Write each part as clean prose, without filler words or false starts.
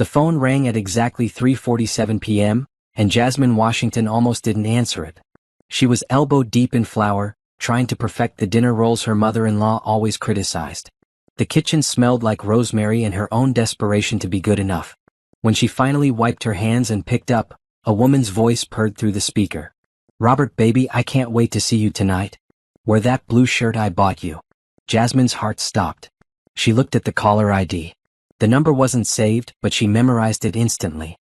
The phone rang at exactly 3:47 p.m., and Jasmine Washington almost didn't answer it. She was elbow deep in flour, trying to perfect the dinner rolls her mother-in-law always criticized. The kitchen smelled like rosemary and her own desperation to be good enough. When she finally wiped her hands and picked up, a woman's voice purred through the speaker. "Robert, baby, I can't wait to see you tonight. Wear that blue shirt I bought you." Jasmine's heart stopped. She looked at the caller ID. The number wasn't saved, but she memorized it instantly.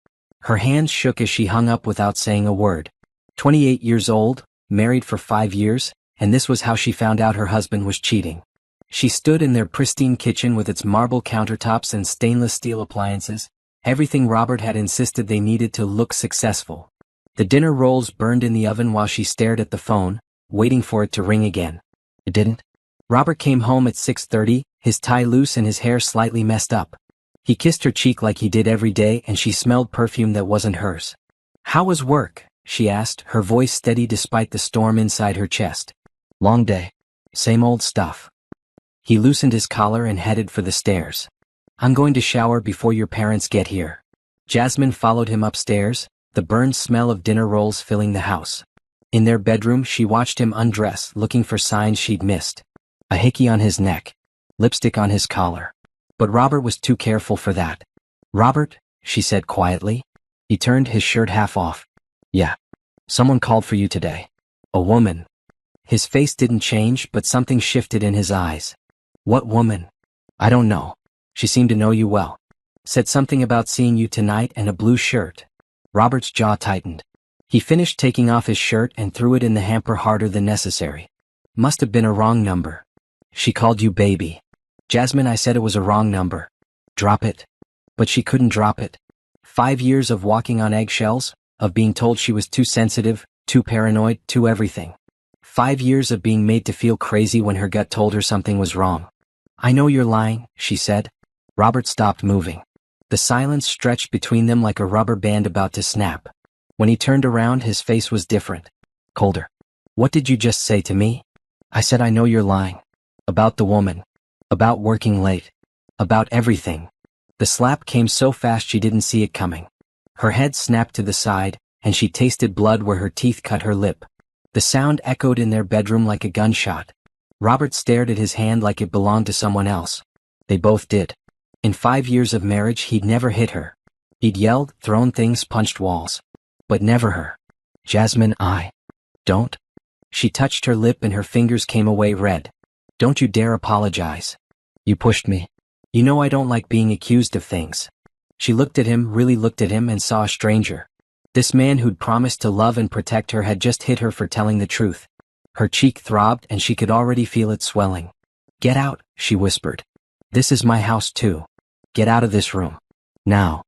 Her hands shook as she hung up without saying a word. 28 years old, married for 5 years, and this was how she found out her husband was cheating. She stood in their pristine kitchen with its marble countertops and stainless steel appliances, everything Robert had insisted they needed to look successful. The dinner rolls burned in the oven while she stared at the phone, waiting for it to ring again. It didn't. Robert came home at 6:30, his tie loose and his hair slightly messed up. He kissed her cheek like he did every day, and she smelled perfume that wasn't hers. "How was work?" she asked, her voice steady despite the storm inside her chest. "Long day. Same old stuff." He loosened his collar and headed for the stairs. "I'm going to shower before your parents get here." Jasmine followed him upstairs, the burned smell of dinner rolls filling the house. In their bedroom, she watched him undress, looking for signs she'd missed. A hickey on his neck. Lipstick on his collar. But Robert was too careful for that. "Robert," she said quietly. He turned his shirt half off. "Yeah. Someone called for you today." "A woman." His face didn't change, but something shifted in his eyes. "What woman?" "I don't know. She seemed to know you well. Said something about seeing you tonight and a blue shirt." Robert's jaw tightened. He finished taking off his shirt and threw it in the hamper harder than necessary. "Must have been a wrong number." "She called you baby." "Jasmine, I said it was a wrong number." "Drop it." But she couldn't drop it. 5 years of walking on eggshells, of being told she was too sensitive, too paranoid, too everything. 5 years of being made to feel crazy when her gut told her something was wrong. "I know you're lying," she said. Robert stopped moving. The silence stretched between them like a rubber band about to snap. When he turned around, his face was different. Colder. "What did you just say to me?" "I said I know you're lying. About the woman. About working late. About everything." The slap came so fast she didn't see it coming. Her head snapped to the side, and she tasted blood where her teeth cut her lip. The sound echoed in their bedroom like a gunshot. Robert stared at his hand like it belonged to someone else. They both did. In 5 years of marriage, he'd never hit her. He'd yelled, thrown things, punched walls. But never her. "Jasmine, I don't." She touched her lip and her fingers came away red. "Don't you dare apologize. You pushed me. You know I don't like being accused of things." She looked at him, really looked at him, and saw a stranger. This man who'd promised to love and protect her had just hit her for telling the truth. Her cheek throbbed and she could already feel it swelling. "Get out," she whispered. "This is my house too. Get out of this room. Now."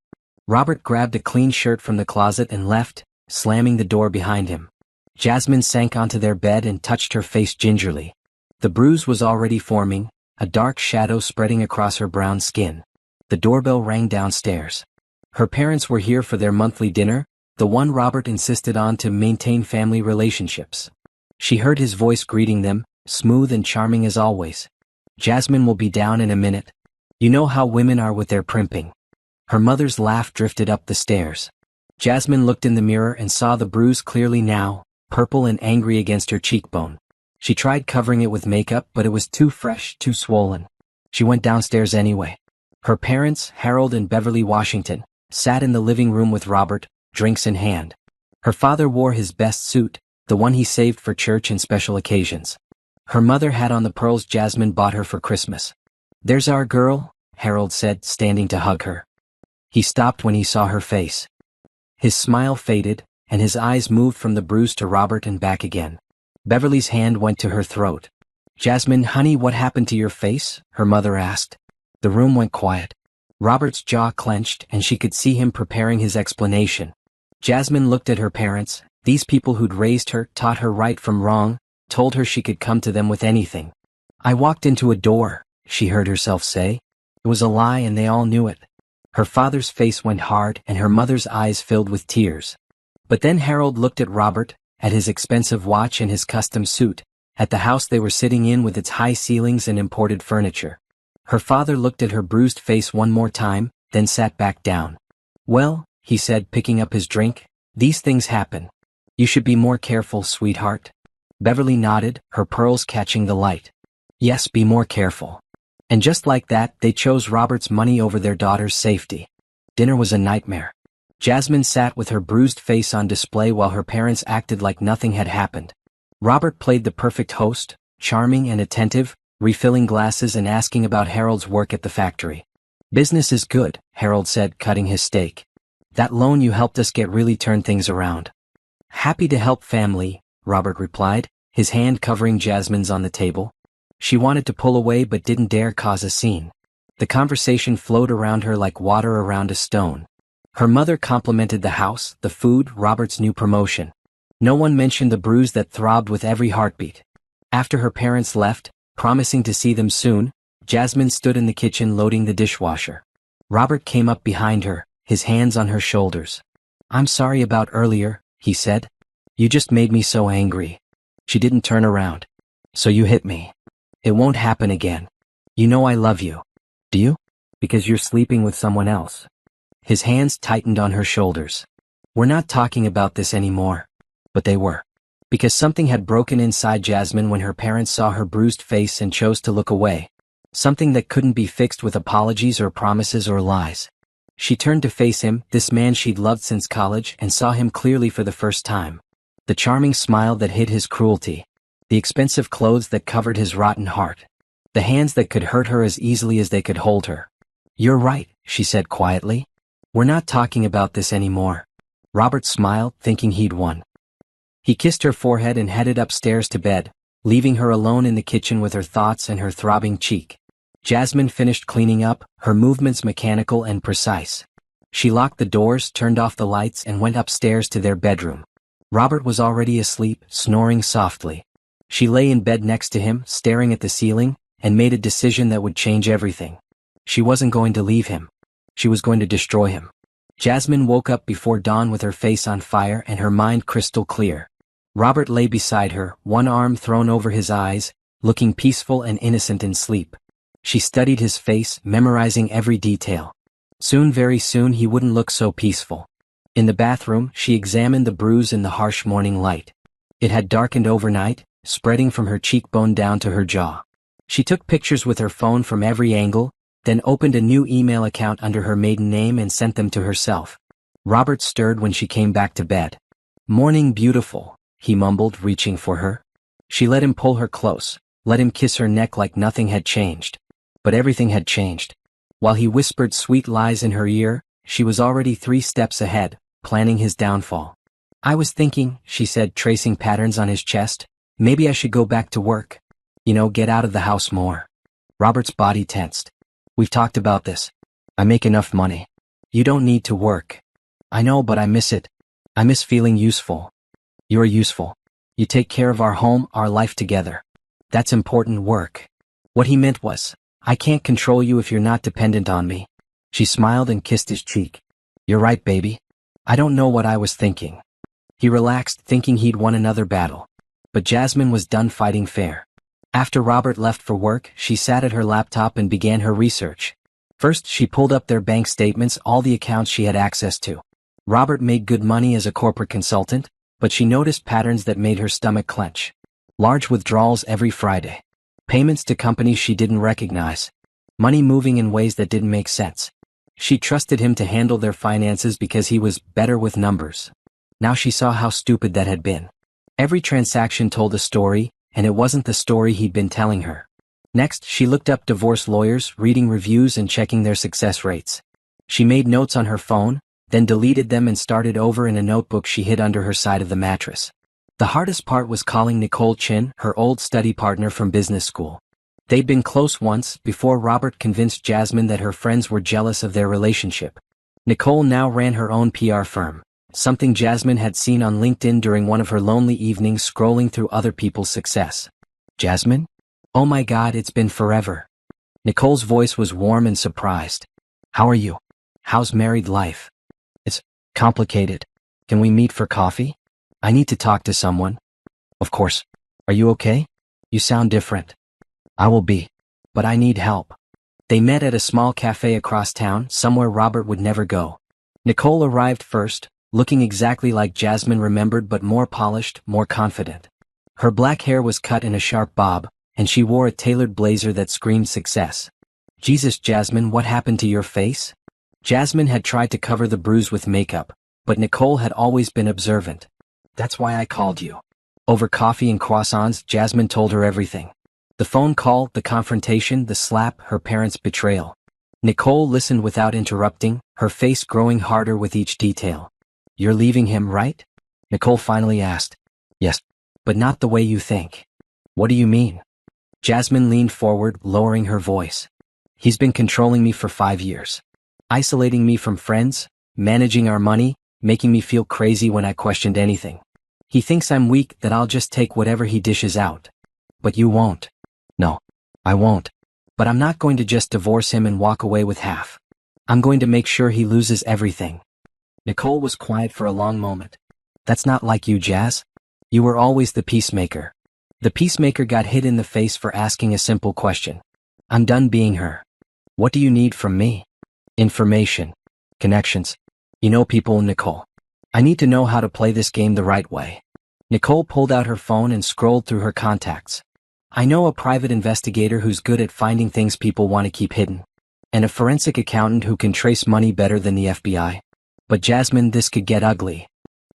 Robert grabbed a clean shirt from the closet and left, slamming the door behind him. Jasmine sank onto their bed and touched her face gingerly. The bruise was already forming, a dark shadow spreading across her brown skin. The doorbell rang downstairs. Her parents were here for their monthly dinner, the one Robert insisted on to maintain family relationships. She heard his voice greeting them, smooth and charming as always. "Jasmine will be down in a minute. You know how women are with their primping." Her mother's laugh drifted up the stairs. Jasmine looked in the mirror and saw the bruise clearly now, purple and angry against her cheekbone. She tried covering it with makeup, but it was too fresh, too swollen. She went downstairs anyway. Her parents, Harold and Beverly Washington, sat in the living room with Robert, drinks in hand. Her father wore his best suit, the one he saved for church and special occasions. Her mother had on the pearls Jasmine bought her for Christmas. "There's our girl," Harold said, standing to hug her. He stopped when he saw her face. His smile faded, and his eyes moved from the bruise to Robert and back again. Beverly's hand went to her throat. "Jasmine, honey, what happened to your face?" her mother asked. The room went quiet. Robert's jaw clenched, and she could see him preparing his explanation. Jasmine looked at her parents, these people who'd raised her, taught her right from wrong, told her she could come to them with anything. "I walked into a door," she heard herself say. It was a lie and they all knew it. Her father's face went hard and her mother's eyes filled with tears. But then Harold looked at Robert, at his expensive watch and his custom suit, at the house they were sitting in with its high ceilings and imported furniture. Her father looked at her bruised face one more time, then sat back down. "Well," he said, picking up his drink, "these things happen. You should be more careful, sweetheart." Beverly nodded, her pearls catching the light. "Yes, be more careful." And just like that, they chose Robert's money over their daughter's safety. Dinner was a nightmare. Jasmine sat with her bruised face on display while her parents acted like nothing had happened. Robert played the perfect host, charming and attentive, refilling glasses and asking about Harold's work at the factory. "Business is good," Harold said, cutting his steak. "That loan you helped us get really turned things around." "Happy to help, family," Robert replied, his hand covering Jasmine's on the table. She wanted to pull away but didn't dare cause a scene. The conversation flowed around her like water around a stone. Her mother complimented the house, the food, Robert's new promotion. No one mentioned the bruise that throbbed with every heartbeat. After her parents left, promising to see them soon, Jasmine stood in the kitchen loading the dishwasher. Robert came up behind her, his hands on her shoulders. "I'm sorry about earlier," he said. "You just made me so angry." She didn't turn around. "So you hit me. It won't happen again. You know I love you. Do you? Because you're sleeping with someone else." His hands tightened on her shoulders. "We're not talking about this anymore." But they were. Because something had broken inside Jasmine when her parents saw her bruised face and chose to look away. Something that couldn't be fixed with apologies or promises or lies. She turned to face him, this man she'd loved since college, and saw him clearly for the first time. The charming smile that hid his cruelty. The expensive clothes that covered his rotten heart. The hands that could hurt her as easily as they could hold her. "You're right," she said quietly. "We're not talking about this anymore." Robert smiled, thinking he'd won. He kissed her forehead and headed upstairs to bed, leaving her alone in the kitchen with her thoughts and her throbbing cheek. Jasmine finished cleaning up, her movements mechanical and precise. She locked the doors, turned off the lights, and went upstairs to their bedroom. Robert was already asleep, snoring softly. She lay in bed next to him, staring at the ceiling, and made a decision that would change everything. She wasn't going to leave him. She was going to destroy him. Jasmine woke up before dawn with her face on fire and her mind crystal clear. Robert lay beside her, one arm thrown over his eyes, looking peaceful and innocent in sleep. She studied his face, memorizing every detail. Soon, very soon, he wouldn't look so peaceful. In the bathroom, she examined the bruise in the harsh morning light. It had darkened overnight, spreading from her cheekbone down to her jaw. She took pictures with her phone from every angle, then opened a new email account under her maiden name and sent them to herself. Robert stirred when she came back to bed. "Morning, beautiful," he mumbled, reaching for her. She let him pull her close, let him kiss her neck like nothing had changed. But everything had changed. While he whispered sweet lies in her ear, she was already 3 steps ahead, planning his downfall. "I was thinking," she said, tracing patterns on his chest, "maybe I should go back to work. You know, get out of the house more." Robert's body tensed. "We've talked about this. I make enough money. You don't need to work." "I know, but I miss it. I miss feeling useful." "You're useful. You take care of our home, our life together. That's important work." What he meant was, "I can't control you if you're not dependent on me." She smiled and kissed his cheek. "You're right, baby. I don't know what I was thinking." He relaxed, thinking he'd won another battle. But Jasmine was done fighting fair. After Robert left for work, she sat at her laptop and began her research. First, she pulled up their bank statements, all the accounts she had access to. Robert made good money as a corporate consultant, but she noticed patterns that made her stomach clench. Large withdrawals every Friday. Payments to companies she didn't recognize. Money moving in ways that didn't make sense. She trusted him to handle their finances because he was better with numbers. Now she saw how stupid that had been. Every transaction told a story, and it wasn't the story he'd been telling her. Next, she looked up divorce lawyers, reading reviews and checking their success rates. She made notes on her phone, then deleted them and started over in a notebook she hid under her side of the mattress. The hardest part was calling Nicole Chin, her old study partner from business school. They'd been close once, before Robert convinced Jasmine that her friends were jealous of their relationship. Nicole now ran her own PR firm, something Jasmine had seen on LinkedIn during one of her lonely evenings scrolling through other people's success. "Jasmine? Oh my God, it's been forever." Nicole's voice was warm and surprised. "How are you? How's married life?" "It's complicated. Can we meet for coffee? I need to talk to someone." "Of course. Are you okay? You sound different." "I will be. But I need help." They met at a small cafe across town, somewhere Robert would never go. Nicole arrived first, looking exactly like Jasmine remembered but more polished, more confident. Her black hair was cut in a sharp bob, and she wore a tailored blazer that screamed success. "Jesus, Jasmine, what happened to your face?" Jasmine had tried to cover the bruise with makeup, but Nicole had always been observant. "That's why I called you." Over coffee and croissants, Jasmine told her everything. The phone call, the confrontation, the slap, her parents' betrayal. Nicole listened without interrupting, her face growing harder with each detail. "You're leaving him, right?" Nicole finally asked. "Yes, but not the way you think." "What do you mean?" Jasmine leaned forward, lowering her voice. "He's been controlling me for 5 years. Isolating me from friends, managing our money, making me feel crazy when I questioned anything. He thinks I'm weak, that I'll just take whatever he dishes out. But you won't." "No, I won't. But I'm not going to just divorce him and walk away with half. I'm going to make sure he loses everything." Nicole was quiet for a long moment. "That's not like you, Jazz. You were always the peacemaker." The peacemaker got hit in the face for asking a simple question. "I'm done being her. What do you need from me?" "Information. Connections. You know people, Nicole. I need to know how to play this game the right way." Nicole pulled out her phone and scrolled through her contacts. "I know a private investigator who's good at finding things people want to keep hidden. And a forensic accountant who can trace money better than the FBI. But Jasmine, this could get ugly."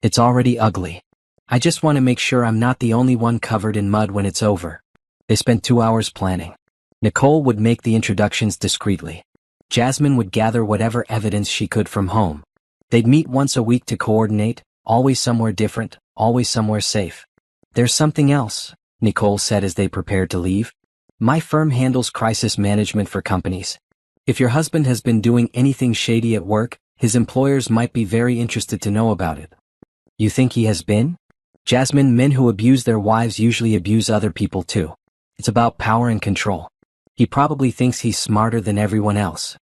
"It's already ugly. I just want to make sure I'm not the only one covered in mud when it's over." They spent 2 hours planning. Nicole would make the introductions discreetly. Jasmine would gather whatever evidence she could from home. They'd meet once a week to coordinate, always somewhere different, always somewhere safe. "There's something else," Nicole said as they prepared to leave. "My firm handles crisis management for companies. If your husband has been doing anything shady at work, his employers might be very interested to know about it." "You think he has been?" "Jasmine, men who abuse their wives usually abuse other people too. It's about power and control. He probably thinks he's smarter than everyone else."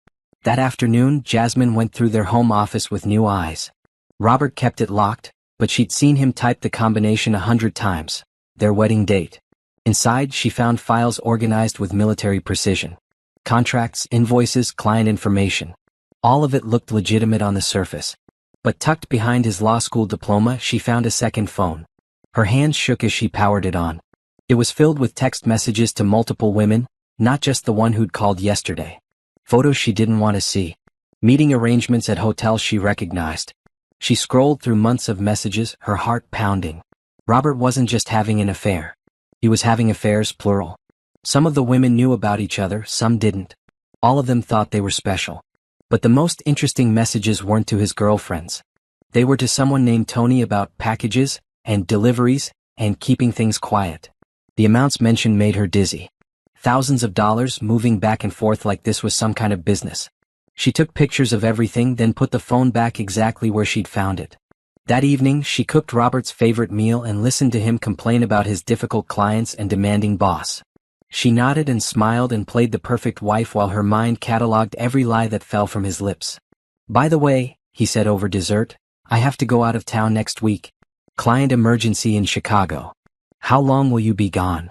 That afternoon, Jasmine went through their home office with new eyes. Robert kept it locked, but she'd seen him type the combination 100 times. Their wedding date. Inside, she found files organized with military precision. Contracts, invoices, client information. All of it looked legitimate on the surface. But tucked behind his law school diploma, she found a second phone. Her hands shook as she powered it on. It was filled with text messages to multiple women, not just the one who'd called yesterday. Photos she didn't want to see. Meeting arrangements at hotels she recognized. She scrolled through months of messages, her heart pounding. Robert wasn't just having an affair. He was having affairs, plural. Some of the women knew about each other, some didn't. All of them thought they were special. But the most interesting messages weren't to his girlfriends. They were to someone named Tony about packages, and deliveries, and keeping things quiet. The amounts mentioned made her dizzy. Thousands of dollars moving back and forth like this was some kind of business. She took pictures of everything, then put the phone back exactly where she'd found it. That evening, she cooked Robert's favorite meal and listened to him complain about his difficult clients and demanding boss. She nodded and smiled and played the perfect wife while her mind cataloged every lie that fell from his lips. "By the way," he said over dessert, "I have to go out of town next week. Client emergency in Chicago." "How long will you be gone?"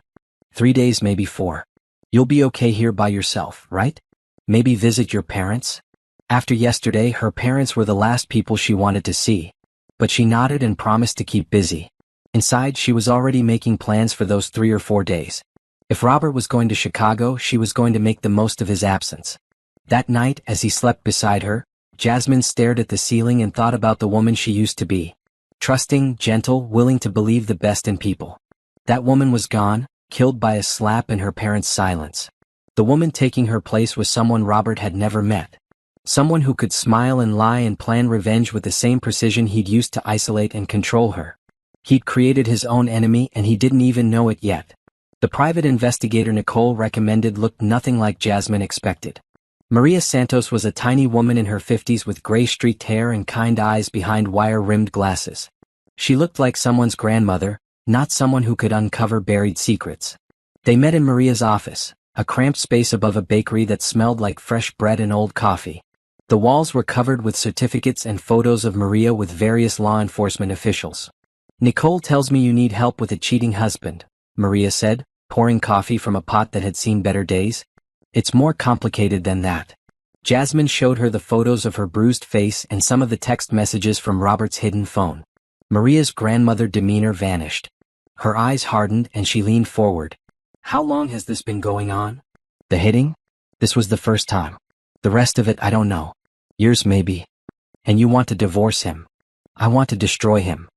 3 days, maybe 4. "You'll be okay here by yourself, right? Maybe visit your parents?" After yesterday, her parents were the last people she wanted to see. But she nodded and promised to keep busy. Inside, she was already making plans for those 3 or 4 days. If Robert was going to Chicago, she was going to make the most of his absence. That night, as he slept beside her, Jasmine stared at the ceiling and thought about the woman she used to be. Trusting, gentle, willing to believe the best in people. That woman was gone, killed by a slap and her parents' silence. The woman taking her place was someone Robert had never met. Someone who could smile and lie and plan revenge with the same precision he'd used to isolate and control her. He'd created his own enemy and he didn't even know it yet. The private investigator Nicole recommended looked nothing like Jasmine expected. Maria Santos was a tiny woman in her 50s with gray streaked hair and kind eyes behind wire-rimmed glasses. She looked like someone's grandmother, not someone who could uncover buried secrets. They met in Maria's office, a cramped space above a bakery that smelled like fresh bread and old coffee. The walls were covered with certificates and photos of Maria with various law enforcement officials. "Nicole tells me you need help with a cheating husband," Maria said, pouring coffee from a pot that had seen better days. It's more complicated than that. Jasmine showed her the photos of her bruised face and some of the text messages from Robert's hidden phone. Maria's grandmother demeanor vanished. Her eyes hardened and she leaned forward. How long has this been going on? The hitting? This was the first time. The rest of it I don't know. Years maybe. And you want to divorce him. I want to destroy him.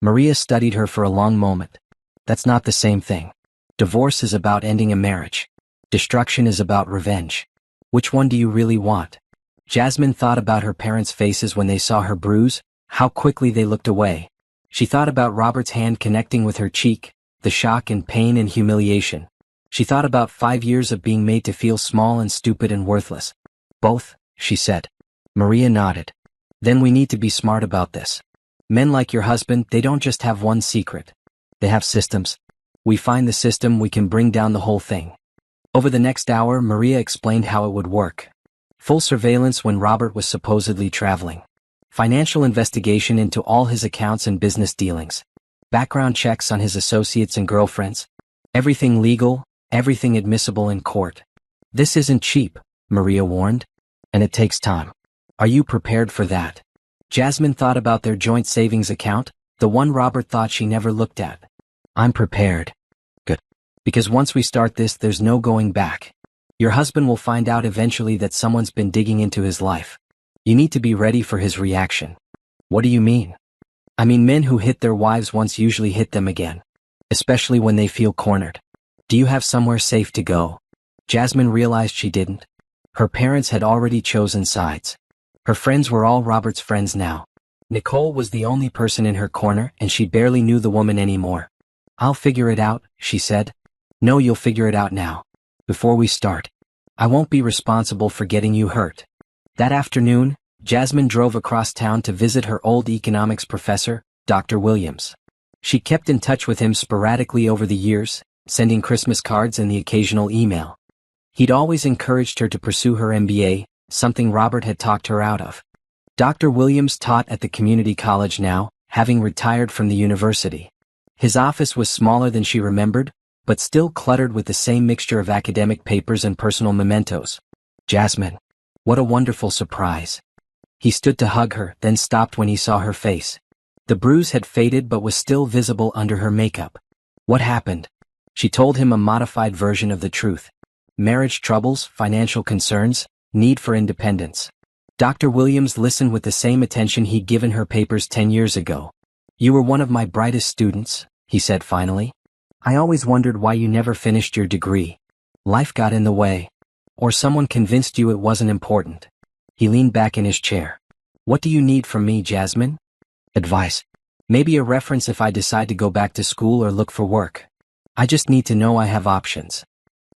Maria studied her for a long moment. That's not the same thing. Divorce is about ending a marriage. Destruction is about revenge. Which one do you really want? Jasmine thought about her parents' faces when they saw her bruise, how quickly they looked away. She thought about Robert's hand connecting with her cheek, the shock and pain and humiliation. She thought about 5 years of being made to feel small and stupid and worthless. Both, she said. Maria nodded. Then we need to be smart about this. Men like your husband, they don't just have one secret. They have systems. We find the system, we can bring down the whole thing. Over the next hour, Maria explained how it would work. Full surveillance when Robert was supposedly traveling. Financial investigation into all his accounts and business dealings. Background checks on his associates and girlfriends. Everything legal, everything admissible in court. This isn't cheap, Maria warned. And it takes time. Are you prepared for that? Jasmine thought about their joint savings account, the one Robert thought she never looked at. I'm prepared. Good. Because once we start this, there's no going back. Your husband will find out eventually that someone's been digging into his life. You need to be ready for his reaction. What do you mean? I mean, men who hit their wives once usually hit them again. Especially when they feel cornered. Do you have somewhere safe to go? Jasmine realized she didn't. Her parents had already chosen sides. Her friends were all Robert's friends now. Nicole was the only person in her corner and she barely knew the woman anymore. I'll figure it out, she said. No, you'll figure it out now. Before we start. I won't be responsible for getting you hurt. That afternoon, Jasmine drove across town to visit her old economics professor, Dr. Williams. She kept in touch with him sporadically over the years, sending Christmas cards and the occasional email. He'd always encouraged her to pursue her MBA, something Robert had talked her out of. Dr. Williams taught at the community college now, having retired from the university. His office was smaller than she remembered, but still cluttered with the same mixture of academic papers and personal mementos. Jasmine. What a wonderful surprise. He stood to hug her, then stopped when he saw her face. The bruise had faded but was still visible under her makeup. What happened? She told him a modified version of the truth. Marriage troubles, financial concerns, need for independence. Dr. Williams listened with the same attention he'd given her papers 10 years ago. You were one of my brightest students, he said finally. I always wondered why you never finished your degree. Life got in the way. Or someone convinced you it wasn't important. He leaned back in his chair. What do you need from me, Jasmine? Advice. Maybe a reference if I decide to go back to school or look for work. I just need to know I have options.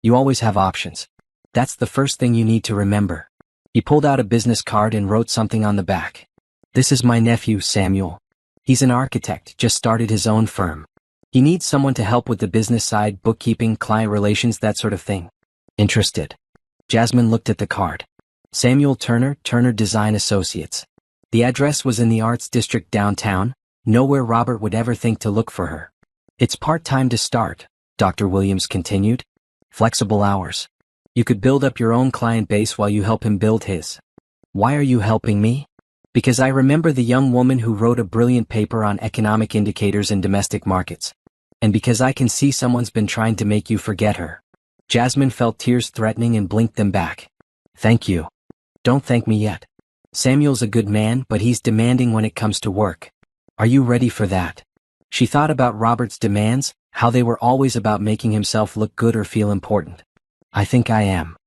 You always have options. That's the first thing you need to remember. He pulled out a business card and wrote something on the back. This is my nephew, Samuel. He's an architect, just started his own firm. He needs someone to help with the business side, bookkeeping, client relations, that sort of thing. Interested? Jasmine looked at the card. Samuel Turner, Turner Design Associates. The address was in the Arts District downtown, nowhere Robert would ever think to look for her. It's part-time to start, Dr. Williams continued. Flexible hours. You could build up your own client base while you help him build his. Why are you helping me? Because I remember the young woman who wrote a brilliant paper on economic indicators in domestic markets. And because I can see someone's been trying to make you forget her. Jasmine felt tears threatening and blinked them back. Thank you. Don't thank me yet. Samuel's a good man, but he's demanding when it comes to work. Are you ready for that? She thought about Robert's demands, how they were always about making himself look good or feel important. I think I am.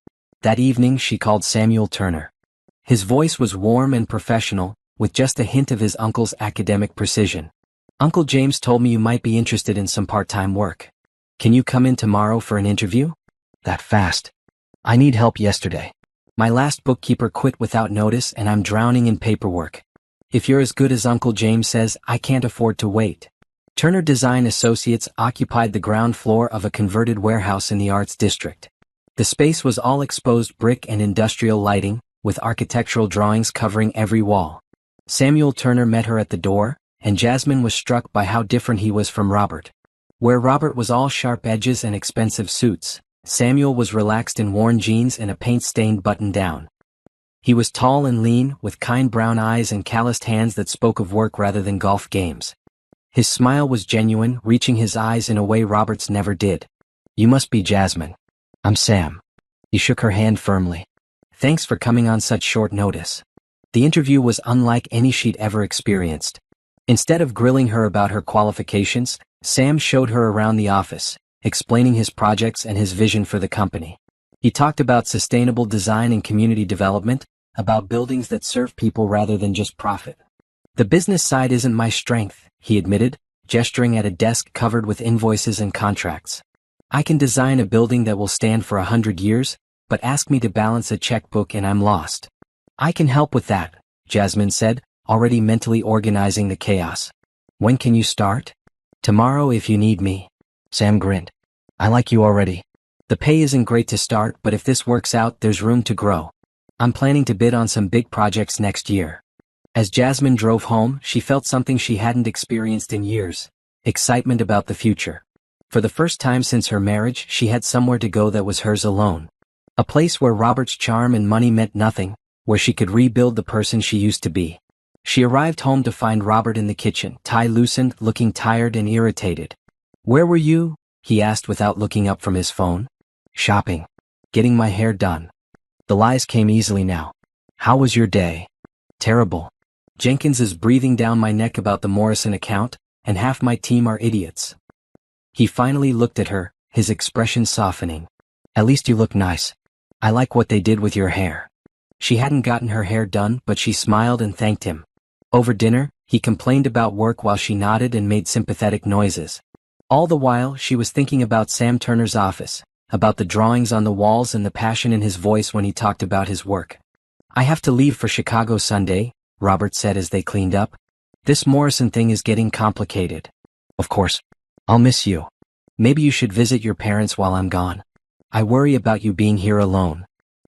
That evening she called Samuel Turner. His voice was warm and professional, with just a hint of his uncle's academic precision. Uncle James told me you might be interested in some part-time work. Can you come in tomorrow for an interview? That fast. I need help yesterday. My last bookkeeper quit without notice and I'm drowning in paperwork. If you're as good as Uncle James says, I can't afford to wait. Turner Design Associates occupied the ground floor of a converted warehouse in the Arts District. The space was all exposed brick and industrial lighting, with architectural drawings covering every wall. Samuel Turner met her at the door, and Jasmine was struck by how different he was from Robert. Where Robert was all sharp edges and expensive suits, Samuel was relaxed in worn jeans and a paint-stained button-down. He was tall and lean, with kind brown eyes and calloused hands that spoke of work rather than golf games. His smile was genuine, reaching his eyes in a way Robert's never did. "You must be Jasmine." "I'm Sam." He shook her hand firmly. "Thanks for coming on such short notice." The interview was unlike any she'd ever experienced. Instead of grilling her about her qualifications, Sam showed her around the office, explaining his projects and his vision for the company. He talked about sustainable design and community development, about buildings that serve people rather than just profit. "The business side isn't my strength," he admitted, gesturing at a desk covered with invoices and contracts. "I can design a building that will stand for 100 years, but ask me to balance a checkbook and I'm lost." "I can help with that," Jasmine said, already mentally organizing the chaos. "When can you start?" "Tomorrow if you need me." Sam grinned. "I like you already." "The pay isn't great to start, but if this works out, there's room to grow. I'm planning to bid on some big projects next year." As Jasmine drove home, she felt something she hadn't experienced in years: excitement about the future. For the first time since her marriage, she had somewhere to go that was hers alone. A place where Robert's charm and money meant nothing, where she could rebuild the person she used to be. She arrived home to find Robert in the kitchen, tie loosened, looking tired and irritated. "Where were you?" he asked without looking up from his phone. "Shopping. Getting my hair done." The lies came easily now. "How was your day?" "Terrible. Jenkins is breathing down my neck about the Morrison account, and half my team are idiots." He finally looked at her, his expression softening. "At least you look nice. I like what they did with your hair." She hadn't gotten her hair done, but she smiled and thanked him. Over dinner, he complained about work while she nodded and made sympathetic noises. All the while, she was thinking about Sam Turner's office, about the drawings on the walls and the passion in his voice when he talked about his work. "I have to leave for Chicago Sunday," Robert said as they cleaned up. "This Morrison thing is getting complicated." "Of course. I'll miss you. Maybe you should visit your parents while I'm gone." "I worry about you being here alone."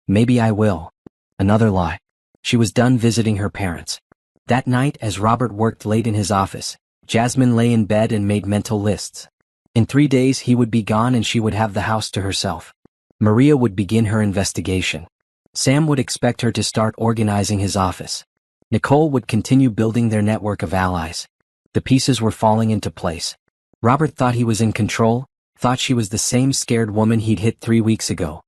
"Maybe I will." Another lie. She was done visiting her parents. That night, as Robert worked late in his office, Jasmine lay in bed and made mental lists. In 3 days he would be gone and she would have the house to herself. Maria would begin her investigation. Sam would expect her to start organizing his office. Nicole would continue building their network of allies. The pieces were falling into place. Robert thought he was in control, thought she was the same scared woman he'd hit 3 weeks ago.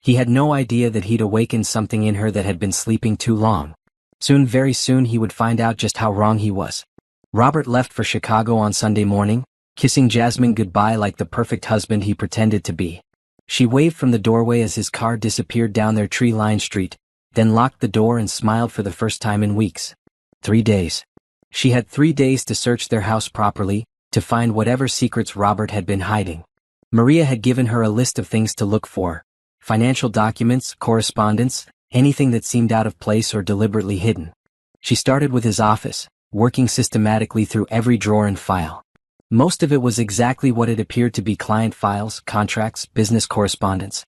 He had no idea that he'd awakened something in her that had been sleeping too long. Soon, very soon, he would find out just how wrong he was. Robert left for Chicago on Sunday morning, kissing Jasmine goodbye like the perfect husband he pretended to be. She waved from the doorway as his car disappeared down their tree-lined street, then locked the door and smiled for the first time in weeks. 3 days. She had 3 days to search their house properly, to find whatever secrets Robert had been hiding. Maria had given her a list of things to look for: financial documents, correspondence, anything that seemed out of place or deliberately hidden. She started with his office, working systematically through every drawer and file. Most of it was exactly what it appeared to be: client files, contracts, business correspondence.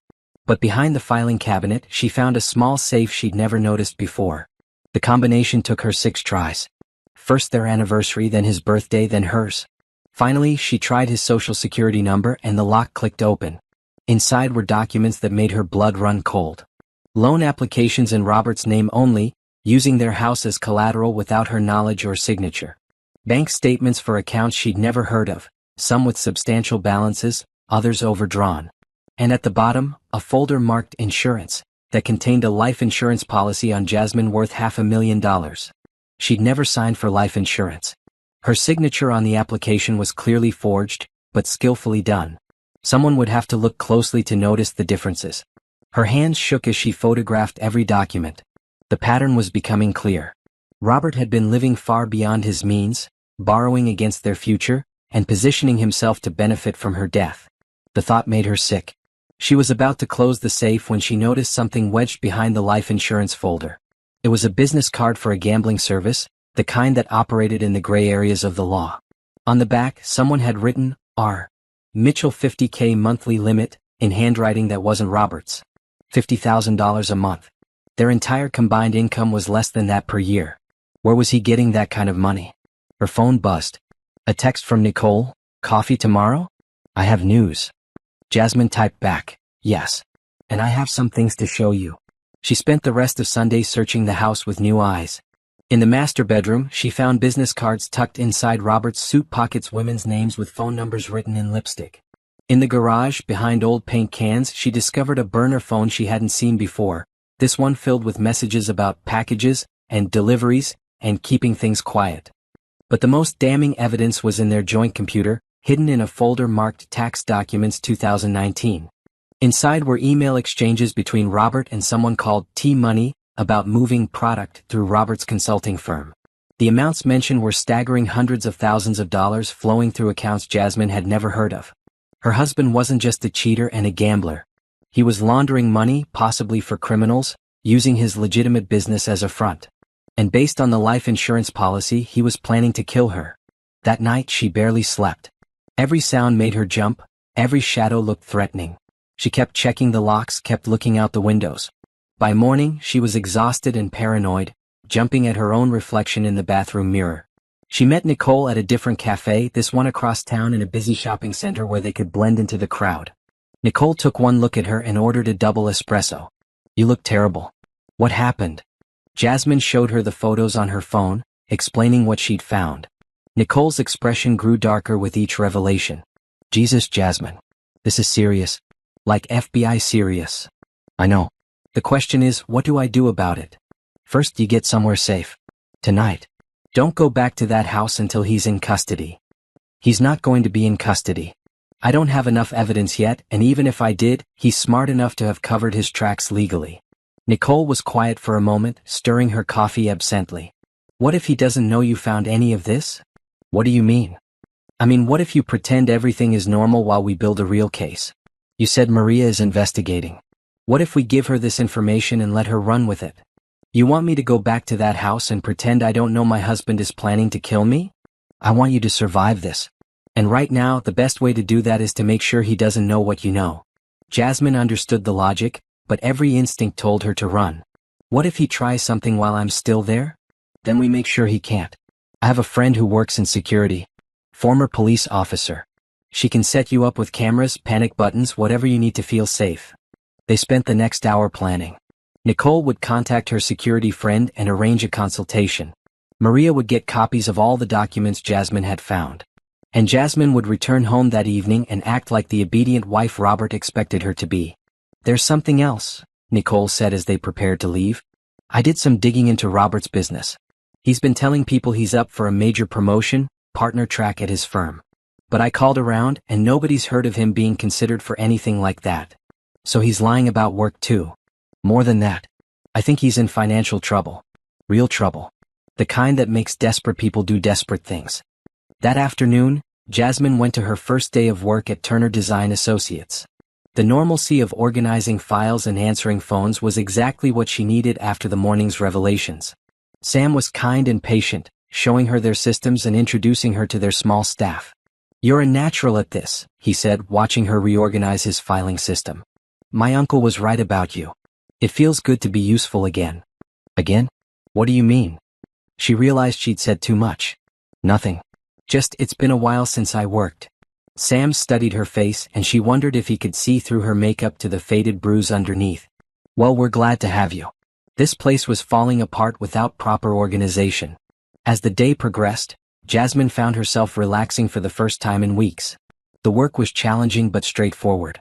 But behind the filing cabinet, she found a small safe she'd never noticed before. The combination took her 6 tries. First their anniversary, then his birthday, then hers. Finally, she tried his social security number and the lock clicked open. Inside were documents that made her blood run cold. Loan applications in Robert's name only, using their house as collateral without her knowledge or signature. Bank statements for accounts she'd never heard of, some with substantial balances, others overdrawn. And at the bottom, a folder marked insurance, that contained a life insurance policy on Jasmine worth $500,000. She'd never signed for life insurance. Her signature on the application was clearly forged, but skillfully done. Someone would have to look closely to notice the differences. Her hands shook as she photographed every document. The pattern was becoming clear. Robert had been living far beyond his means, borrowing against their future, and positioning himself to benefit from her death. The thought made her sick. She was about to close the safe when she noticed something wedged behind the life insurance folder. It was a business card for a gambling service, the kind that operated in the gray areas of the law. On the back, someone had written, R. Mitchell $50K monthly limit, in handwriting that wasn't Robert's. $50,000 a month. Their entire combined income was less than that per year. Where was he getting that kind of money? Her phone buzzed. A text from Nicole: "Coffee tomorrow? I have news." Jasmine typed back, Yes. And I have some things to show you. She spent the rest of Sunday searching the house with new eyes. In the master bedroom, she found business cards tucked inside Robert's suit pockets, women's names with phone numbers written in lipstick. In the garage, behind old paint cans, she discovered a burner phone she hadn't seen before, this one filled with messages about packages, and deliveries, and keeping things quiet. But the most damning evidence was in their joint computer, hidden in a folder marked Tax Documents 2019. Inside were email exchanges between Robert and someone called T-Money, about moving product through Robert's consulting firm. The amounts mentioned were staggering, hundreds of thousands of dollars flowing through accounts Jasmine had never heard of. Her husband wasn't just a cheater and a gambler. He was laundering money, possibly for criminals, using his legitimate business as a front. And based on the life insurance policy, he was planning to kill her. That night she barely slept. Every sound made her jump, every shadow looked threatening. She kept checking the locks, kept looking out the windows. By morning, she was exhausted and paranoid, jumping at her own reflection in the bathroom mirror. She met Nicole at a different cafe, this one across town in a busy shopping center where they could blend into the crowd. Nicole took one look at her and ordered a double espresso. You look terrible. What happened? Jasmine showed her the photos on her phone, explaining what she'd found. Nicole's expression grew darker with each revelation. Jesus, Jasmine. This is serious. Like FBI serious. I know. The question is, what do I do about it? First, you get somewhere safe. Tonight. Don't go back to that house until he's in custody. He's not going to be in custody. I don't have enough evidence yet, and even if I did, he's smart enough to have covered his tracks legally. Nicole was quiet for a moment, stirring her coffee absently. What if he doesn't know you found any of this? What do you mean? I mean, what if you pretend everything is normal while we build a real case? You said Maria is investigating. What if we give her this information and let her run with it? You want me to go back to that house and pretend I don't know my husband is planning to kill me? I want you to survive this. And right now, the best way to do that is to make sure he doesn't know what you know. Jasmine understood the logic, but every instinct told her to run. What if he tries something while I'm still there? Then we make sure he can't. I have a friend who works in security. Former police officer. She can set you up with cameras, panic buttons, whatever you need to feel safe. They spent the next hour planning. Nicole would contact her security friend and arrange a consultation. Maria would get copies of all the documents Jasmine had found. And Jasmine would return home that evening and act like the obedient wife Robert expected her to be. There's something else, Nicole said as they prepared to leave. I did some digging into Robert's business. He's been telling people he's up for a major promotion, partner track at his firm. But I called around and nobody's heard of him being considered for anything like that. So he's lying about work too. More than that. I think he's in financial trouble. Real trouble. The kind that makes desperate people do desperate things. That afternoon, Jasmine went to her first day of work at Turner Design Associates. The normalcy of organizing files and answering phones was exactly what she needed after the morning's revelations. Sam was kind and patient, showing her their systems and introducing her to their small staff. You're a natural at this, he said, watching her reorganize his filing system. My uncle was right about you. It feels good to be useful again. Again? What do you mean? She realized she'd said too much. Nothing. Just, it's been a while since I worked. Sam studied her face and she wondered if he could see through her makeup to the faded bruise underneath. Well, we're glad to have you. This place was falling apart without proper organization. As the day progressed, Jasmine found herself relaxing for the first time in weeks. The work was challenging but straightforward.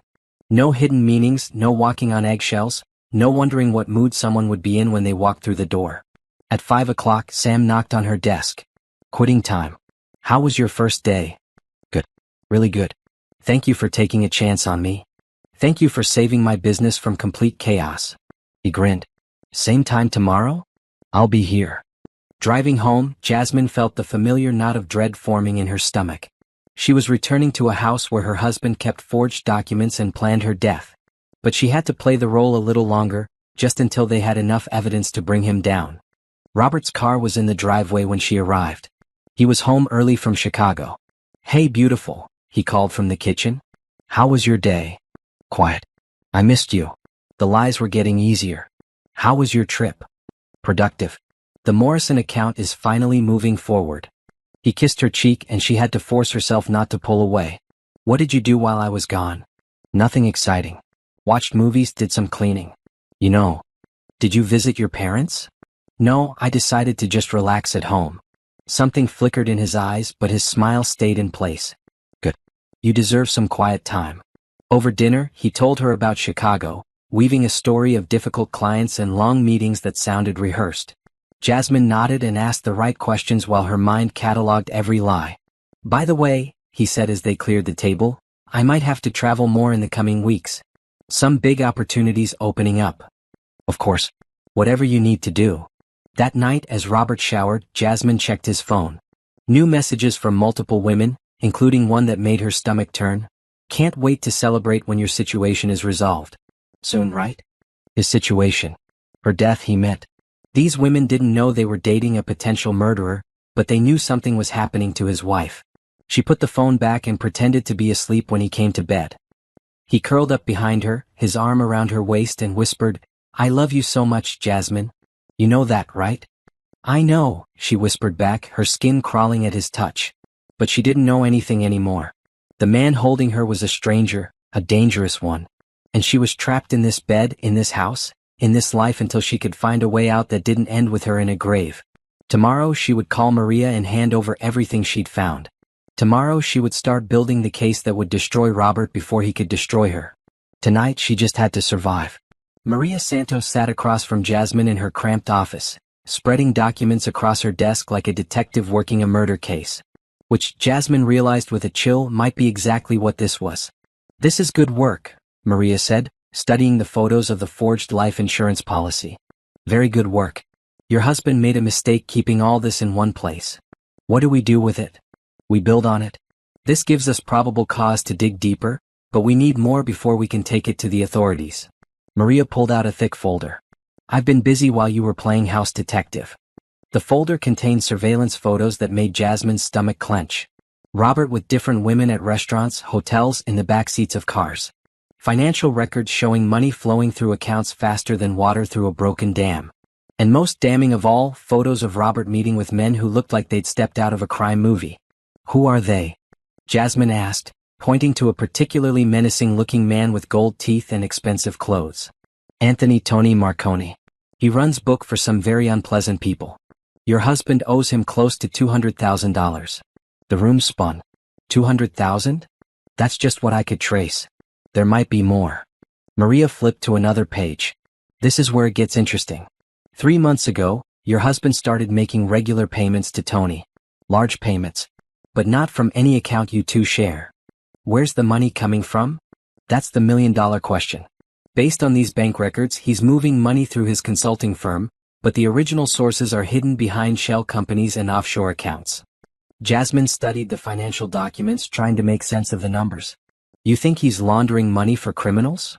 No hidden meanings, no walking on eggshells, no wondering what mood someone would be in when they walked through the door. At 5 o'clock, Sam knocked on her desk. Quitting time. How was your first day? Good. Really good. Thank you for taking a chance on me. Thank you for saving my business from complete chaos. He grinned. Same time tomorrow? I'll be here. Driving home, Jasmine felt the familiar knot of dread forming in her stomach. She was returning to a house where her husband kept forged documents and planned her death. But she had to play the role a little longer, just until they had enough evidence to bring him down. Robert's car was in the driveway when she arrived. He was home early from Chicago. Hey beautiful, he called from the kitchen. How was your day? Quiet. I missed you. The lies were getting easier. How was your trip? Productive. The Morrison account is finally moving forward. He kissed her cheek and she had to force herself not to pull away. What did you do while I was gone? Nothing exciting. Watched movies, did some cleaning. You know. Did you visit your parents? No, I decided to just relax at home. Something flickered in his eyes, but his smile stayed in place. Good. You deserve some quiet time. Over dinner, he told her about Chicago, weaving a story of difficult clients and long meetings that sounded rehearsed. Jasmine nodded and asked the right questions while her mind catalogued every lie. By the way, he said as they cleared the table, I might have to travel more in the coming weeks. Some big opportunities opening up. Of course. Whatever you need to do. That night, as Robert showered, Jasmine checked his phone. New messages from multiple women, including one that made her stomach turn. Can't wait to celebrate when your situation is resolved. Soon, right? His situation. Her death, he meant. These women didn't know they were dating a potential murderer, but they knew something was happening to his wife. She put the phone back and pretended to be asleep when he came to bed. He curled up behind her, his arm around her waist, and whispered, I love you so much, Jasmine. You know that, right? I know, she whispered back, her skin crawling at his touch. But she didn't know anything anymore. The man holding her was a stranger, a dangerous one. And she was trapped in this bed, in this house, in this life until she could find a way out that didn't end with her in a grave. Tomorrow she would call Maria and hand over everything she'd found. Tomorrow she would start building the case that would destroy Robert before he could destroy her. Tonight she just had to survive. Maria Santos sat across from Jasmine in her cramped office, spreading documents across her desk like a detective working a murder case. Which Jasmine realized with a chill might be exactly what this was. This is good work, Maria said, studying the photos of the forged life insurance policy. Very good work. Your husband made a mistake keeping all this in one place. What do we do with it? We build on it. This gives us probable cause to dig deeper, but we need more before we can take it to the authorities. Maria pulled out a thick folder. I've been busy while you were playing house detective. The folder contained surveillance photos that made Jasmine's stomach clench. Robert with different women at restaurants, hotels, in the back seats of cars. Financial records showing money flowing through accounts faster than water through a broken dam. And most damning of all, photos of Robert meeting with men who looked like they'd stepped out of a crime movie. Who are they? Jasmine asked, pointing to a particularly menacing-looking man with gold teeth and expensive clothes. Anthony Tony Marconi. He runs book for some very unpleasant people. Your husband owes him close to $200,000. The room spun. 200,000? That's just what I could trace. There might be more. Maria flipped to another page. This is where it gets interesting. 3 months ago, your husband started making regular payments to Tony. Large payments. But not from any account you two share. Where's the money coming from? That's the million-dollar question. Based on these bank records, he's moving money through his consulting firm, but the original sources are hidden behind shell companies and offshore accounts. Jasmine studied the financial documents, trying to make sense of the numbers. You think he's laundering money for criminals?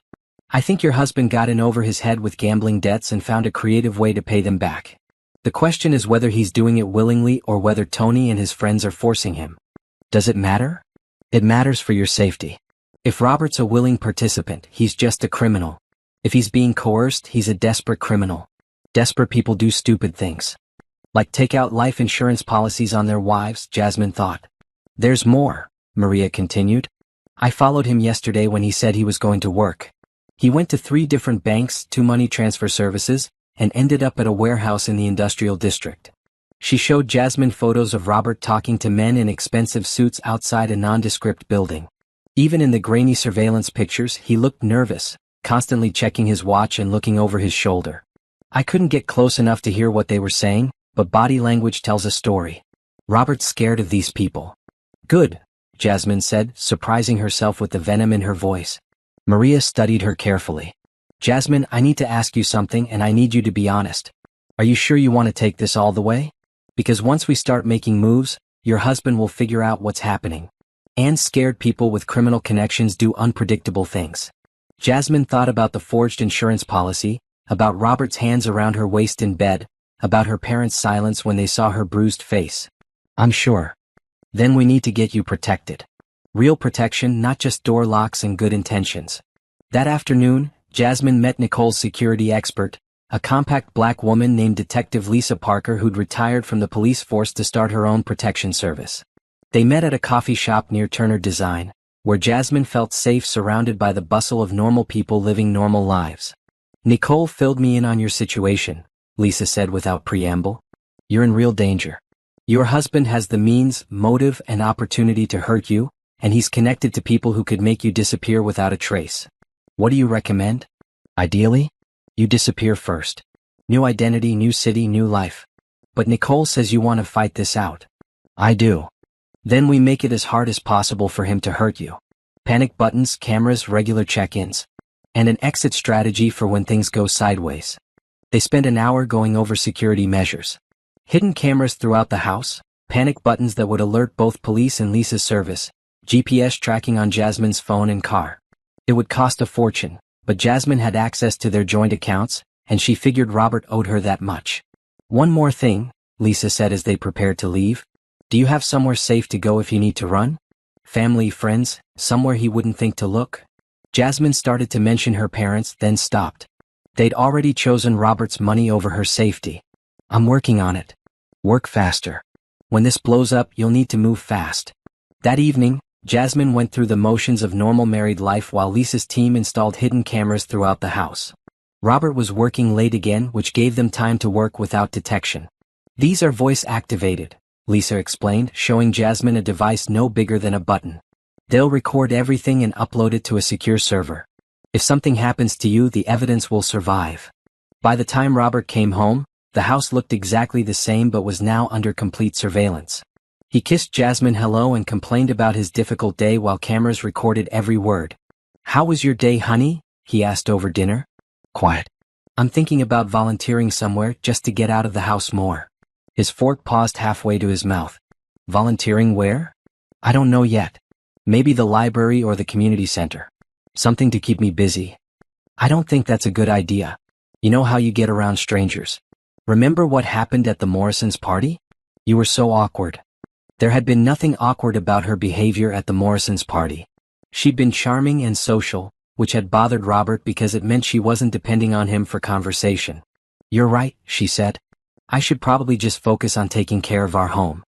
I think your husband got in over his head with gambling debts and found a creative way to pay them back. The question is whether he's doing it willingly or whether Tony and his friends are forcing him. Does it matter? It matters for your safety. If Robert's a willing participant, he's just a criminal. If he's being coerced, he's a desperate criminal. Desperate people do stupid things. Like take out life insurance policies on their wives, Jasmine thought. There's more, Maria continued. I followed him yesterday when he said he was going to work. He went to 3 different banks, 2 money transfer services, and ended up at a warehouse in the industrial district. She showed Jasmine photos of Robert talking to men in expensive suits outside a nondescript building. Even in the grainy surveillance pictures, he looked nervous, constantly checking his watch and looking over his shoulder. I couldn't get close enough to hear what they were saying, but body language tells a story. Robert's scared of these people. Good, Jasmine said, surprising herself with the venom in her voice. Maria studied her carefully. Jasmine, I need to ask you something and I need you to be honest. Are you sure you want to take this all the way? Because once we start making moves, your husband will figure out what's happening. And scared people with criminal connections do unpredictable things. Jasmine thought about the forged insurance policy, about Robert's hands around her waist in bed, about her parents' silence when they saw her bruised face. I'm sure. Then we need to get you protected. Real protection, not just door locks and good intentions. That afternoon, Jasmine met Nicole's security expert, a compact black woman named Detective Lisa Parker who'd retired from the police force to start her own protection service. They met at a coffee shop near Turner Design, where Jasmine felt safe surrounded by the bustle of normal people living normal lives. Nicole filled me in on your situation, Lisa said without preamble. You're in real danger. Your husband has the means, motive, and opportunity to hurt you, and he's connected to people who could make you disappear without a trace. What do you recommend? Ideally, you disappear first. New identity, new city, new life. But Nicole says you want to fight this out. I do. Then we make it as hard as possible for him to hurt you. Panic buttons, cameras, regular check-ins. And an exit strategy for when things go sideways. They spent an hour going over security measures. Hidden cameras throughout the house, panic buttons that would alert both police and Lisa's service, GPS tracking on Jasmine's phone and car. It would cost a fortune, but Jasmine had access to their joint accounts, and she figured Robert owed her that much. One more thing, Lisa said as they prepared to leave. Do you have somewhere safe to go if you need to run? Family, friends, somewhere he wouldn't think to look? Jasmine started to mention her parents, then stopped. They'd already chosen Robert's money over her safety. I'm working on it. Work faster. When this blows up, you'll need to move fast. That evening, Jasmine went through the motions of normal married life while Lisa's team installed hidden cameras throughout the house. Robert was working late again, which gave them time to work without detection. These are voice-activated, Lisa explained, showing Jasmine a device no bigger than a button. They'll record everything and upload it to a secure server. If something happens to you, the evidence will survive. By the time Robert came home, the house looked exactly the same but was now under complete surveillance. He kissed Jasmine hello and complained about his difficult day while cameras recorded every word. How was your day, honey? He asked over dinner. Quiet. I'm thinking about volunteering somewhere just to get out of the house more. His fork paused halfway to his mouth. Volunteering where? I don't know yet. Maybe the library or the community center. Something to keep me busy. I don't think that's a good idea. You know how you get around strangers. Remember what happened at the Morrisons' party? You were so awkward. There had been nothing awkward about her behavior at the Morrisons' party. She'd been charming and social, which had bothered Robert because it meant she wasn't depending on him for conversation. You're right, she said. I should probably just focus on taking care of our home.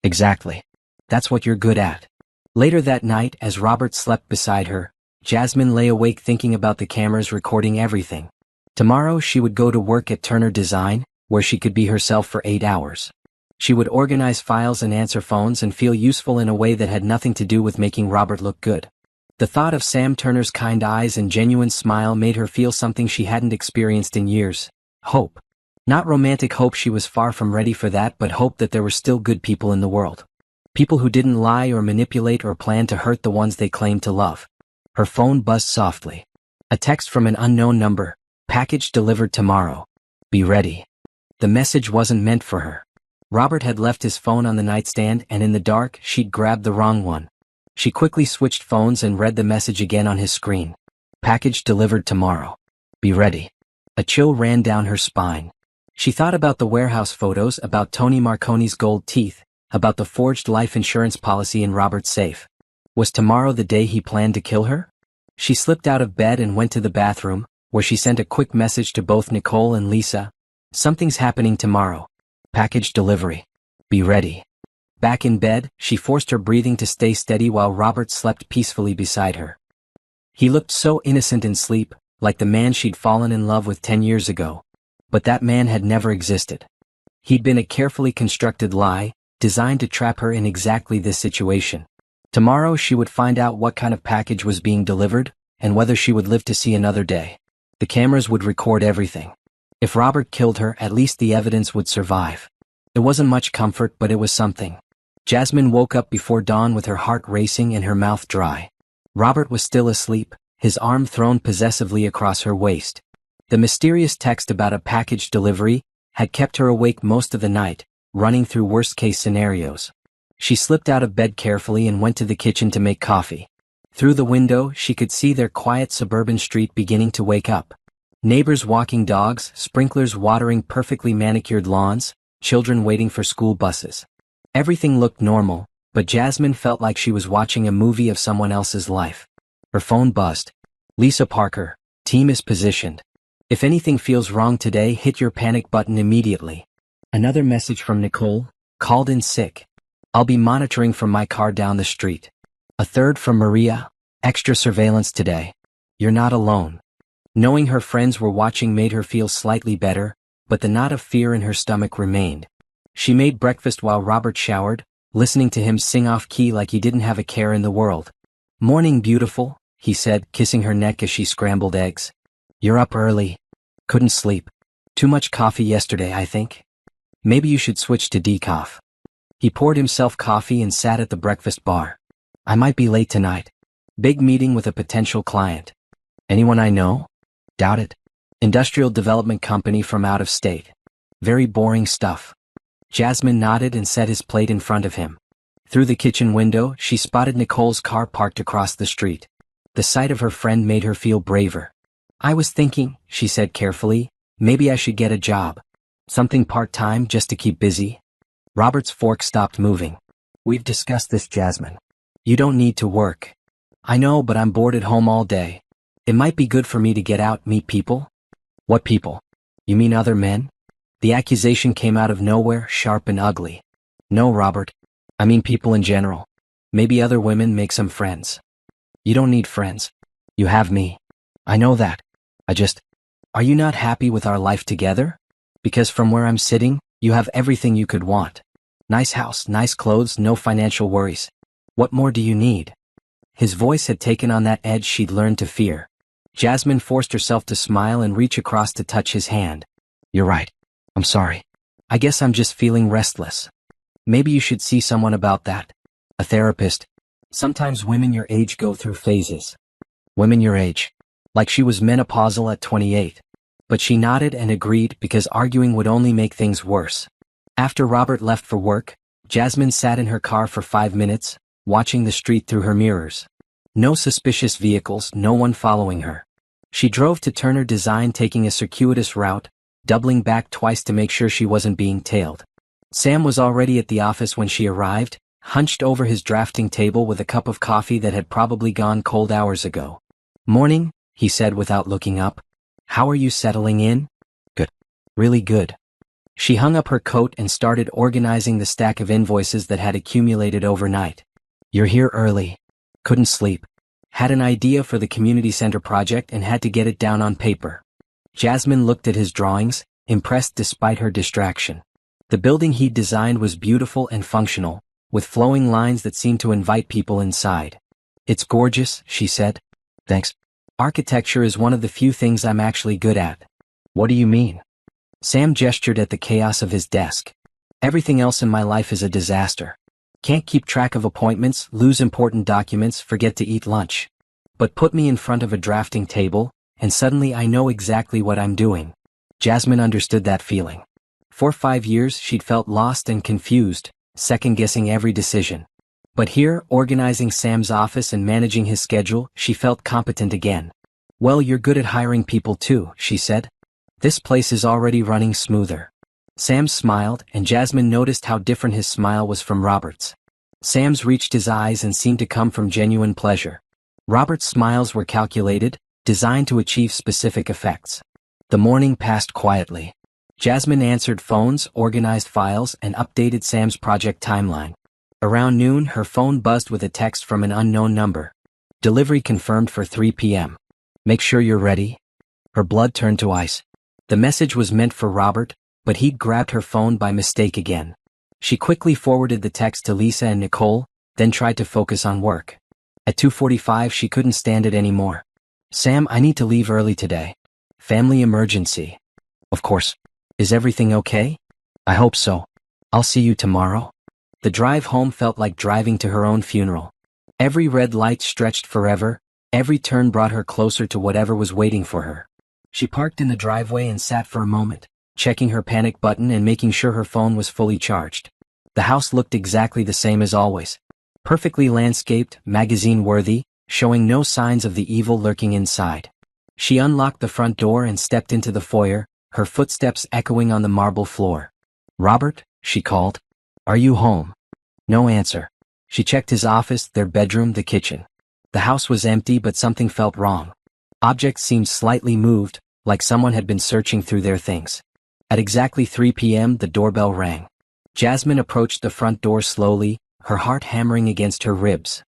Exactly. That's what you're good at. Later that night, as Robert slept beside her, Jasmine lay awake thinking about the cameras recording everything. Tomorrow she would go to work at Turner Design, where she could be herself for 8 hours. She would organize files and answer phones and feel useful in a way that had nothing to do with making Robert look good. The thought of Sam Turner's kind eyes and genuine smile made her feel something she hadn't experienced in years. Hope. Not romantic hope, she was far from ready for that, but hope that there were still good people in the world. People who didn't lie or manipulate or plan to hurt the ones they claimed to love. Her phone buzzed softly. A text from an unknown number. Package delivered tomorrow. Be ready. The message wasn't meant for her. Robert had left his phone on the nightstand, and in the dark, she'd grabbed the wrong one. She quickly switched phones and read the message again on his screen. Package delivered tomorrow. Be ready. A chill ran down her spine. She thought about the warehouse photos, about Tony Marconi's gold teeth, about the forged life insurance policy in Robert's safe. Was tomorrow the day he planned to kill her? She slipped out of bed and went to the bathroom, where she sent a quick message to both Nicole and Lisa. Something's happening tomorrow. Package delivery. Be ready. Back in bed, she forced her breathing to stay steady while Robert slept peacefully beside her. He looked so innocent in sleep, like the man she'd fallen in love with 10 years ago. But that man had never existed. He'd been a carefully constructed lie, designed to trap her in exactly this situation. Tomorrow she would find out what kind of package was being delivered, and whether she would live to see another day. The cameras would record everything. If Robert killed her, at least the evidence would survive. It wasn't much comfort, but it was something. Jasmine woke up before dawn with her heart racing and her mouth dry. Robert was still asleep, his arm thrown possessively across her waist. The mysterious text about a package delivery had kept her awake most of the night, running through worst-case scenarios. She slipped out of bed carefully and went to the kitchen to make coffee. Through the window, she could see their quiet suburban street beginning to wake up. Neighbors walking dogs, sprinklers watering perfectly manicured lawns, children waiting for school buses. Everything looked normal, but Jasmine felt like she was watching a movie of someone else's life. Her phone buzzed. Lisa Parker, team is positioned. If anything feels wrong today, hit your panic button immediately. Another message from Nicole, called in sick. I'll be monitoring from my car down the street. A third from Maria. Extra surveillance today. You're not alone. Knowing her friends were watching made her feel slightly better, but the knot of fear in her stomach remained. She made breakfast while Robert showered, listening to him sing off key like he didn't have a care in the world. "Morning, beautiful," he said, kissing her neck as she scrambled eggs. "You're up early. Couldn't sleep. Too much coffee yesterday, I think. Maybe you should switch to decaf." He poured himself coffee and sat at the breakfast bar. "I might be late tonight. Big meeting with a potential client. Anyone I know? Doubt it. Industrial development company from out of state. Very boring stuff." Jasmine nodded and set his plate in front of him. Through the kitchen window, she spotted Nicole's car parked across the street. The sight of her friend made her feel braver. "I was thinking," she said carefully, "maybe I should get a job. Something part-time just to keep busy." Robert's fork stopped moving. "We've discussed this, Jasmine. You don't need to work." "I know, but I'm bored at home all day. It might be good for me to get out, meet people." "What people? You mean other men?" The accusation came out of nowhere, sharp and ugly. "No, Robert. I mean people in general. Maybe other women, make some friends." "You don't need friends. You have me. I know that. Are you not happy with our life together? Because from where I'm sitting, you have everything you could want. Nice house, nice clothes, no financial worries. What more do you need?" His voice had taken on that edge she'd learned to fear. Jasmine forced herself to smile and reach across to touch his hand. "You're right. I'm sorry. I guess I'm just feeling restless. Maybe you should see someone about that. A therapist. Sometimes women your age go through phases." "Women your age?" Like she was menopausal at 28. But she nodded and agreed because arguing would only make things worse. After Robert left for work, Jasmine sat in her car for 5 minutes, watching the street through her mirrors. No suspicious vehicles, no one following her. She drove to Turner Design, taking a circuitous route, doubling back twice to make sure she wasn't being tailed. Sam was already at the office when she arrived, hunched over his drafting table with a cup of coffee that had probably gone cold hours ago. "Morning," he said without looking up. "How are you settling in?" "Good. Really good." She hung up her coat and started organizing the stack of invoices that had accumulated overnight. "You're here early. Couldn't sleep. Had an idea for the community center project and had to get it down on paper." Jasmine looked at his drawings, impressed despite her distraction. The building he'd designed was beautiful and functional, with flowing lines that seemed to invite people inside. "It's gorgeous," she said. "Thanks. Architecture is one of the few things I'm actually good at." "What do you mean?" Sam gestured at the chaos of his desk. "Everything else in my life is a disaster. Can't keep track of appointments, lose important documents, forget to eat lunch. But put me in front of a drafting table, and suddenly I know exactly what I'm doing." Jasmine understood that feeling. For 5 years she'd felt lost and confused, second-guessing every decision. But here, organizing Sam's office and managing his schedule, she felt competent again. "Well, you're good at hiring people too," she said. "This place is already running smoother." Sam smiled, and Jasmine noticed how different his smile was from Robert's. Sam's reached his eyes and seemed to come from genuine pleasure. Robert's smiles were calculated, designed to achieve specific effects. The morning passed quietly. Jasmine answered phones, organized files, and updated Sam's project timeline. Around noon, her phone buzzed with a text from an unknown number. "Delivery confirmed for 3 p.m. Make sure you're ready." Her blood turned to ice. The message was meant for Robert, but he'd grabbed her phone by mistake again. She quickly forwarded the text to Lisa and Nicole, then tried to focus on work. At 2:45 she couldn't stand it anymore. "Sam, I need to leave early today. Family emergency." "Of course. Is everything okay?" "I hope so. I'll see you tomorrow." The drive home felt like driving to her own funeral. Every red light stretched forever, every turn brought her closer to whatever was waiting for her. She parked in the driveway and sat for a moment, checking her panic button and making sure her phone was fully charged. The house looked exactly the same as always. Perfectly landscaped, magazine-worthy, showing no signs of the evil lurking inside. She unlocked the front door and stepped into the foyer, her footsteps echoing on the marble floor. "Robert," she called. "Are you home?" No answer. She checked his office, their bedroom, the kitchen. The house was empty, but something felt wrong. Objects seemed slightly moved, like someone had been searching through their things. At exactly 3 p.m. the doorbell rang. Jasmine approached the front door slowly, her heart hammering against her ribs.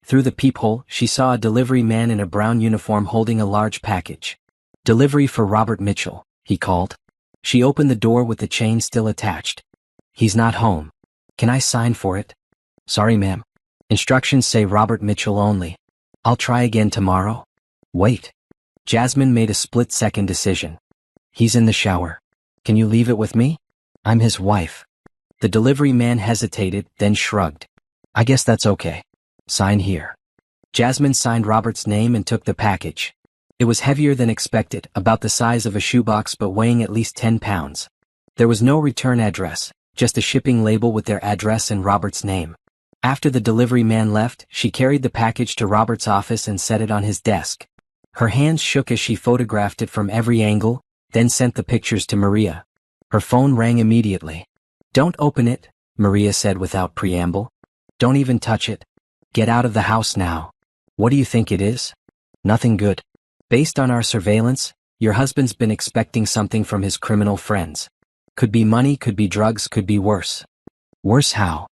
Through the peephole, she saw a delivery man in a brown uniform holding a large package. "Delivery for Robert Mitchell," he called. She opened the door with the chain still attached. "He's not home. Can I sign for it?" "Sorry, ma'am. Instructions say Robert Mitchell only. I'll try again tomorrow." "Wait." Jasmine made a split-second decision. "He's in the shower. Can you leave it with me? I'm his wife." The delivery man hesitated, then shrugged. "I guess that's okay. Sign here." Jasmine signed Robert's name and took the package. It was heavier than expected, about the size of a shoebox but weighing at least 10 pounds. There was no return address, just a shipping label with their address and Robert's name. After the delivery man left, she carried the package to Robert's office and set it on his desk. Her hands shook as she photographed it from every angle, then sent the pictures to Maria. Her phone rang immediately. "Don't open it," Maria said without preamble. "Don't even touch it. Get out of the house now." "What do you think it is?" "Nothing good. Based on our surveillance, your husband's been expecting something from his criminal friends. Could be money, could be drugs, could be worse." "Worse how?"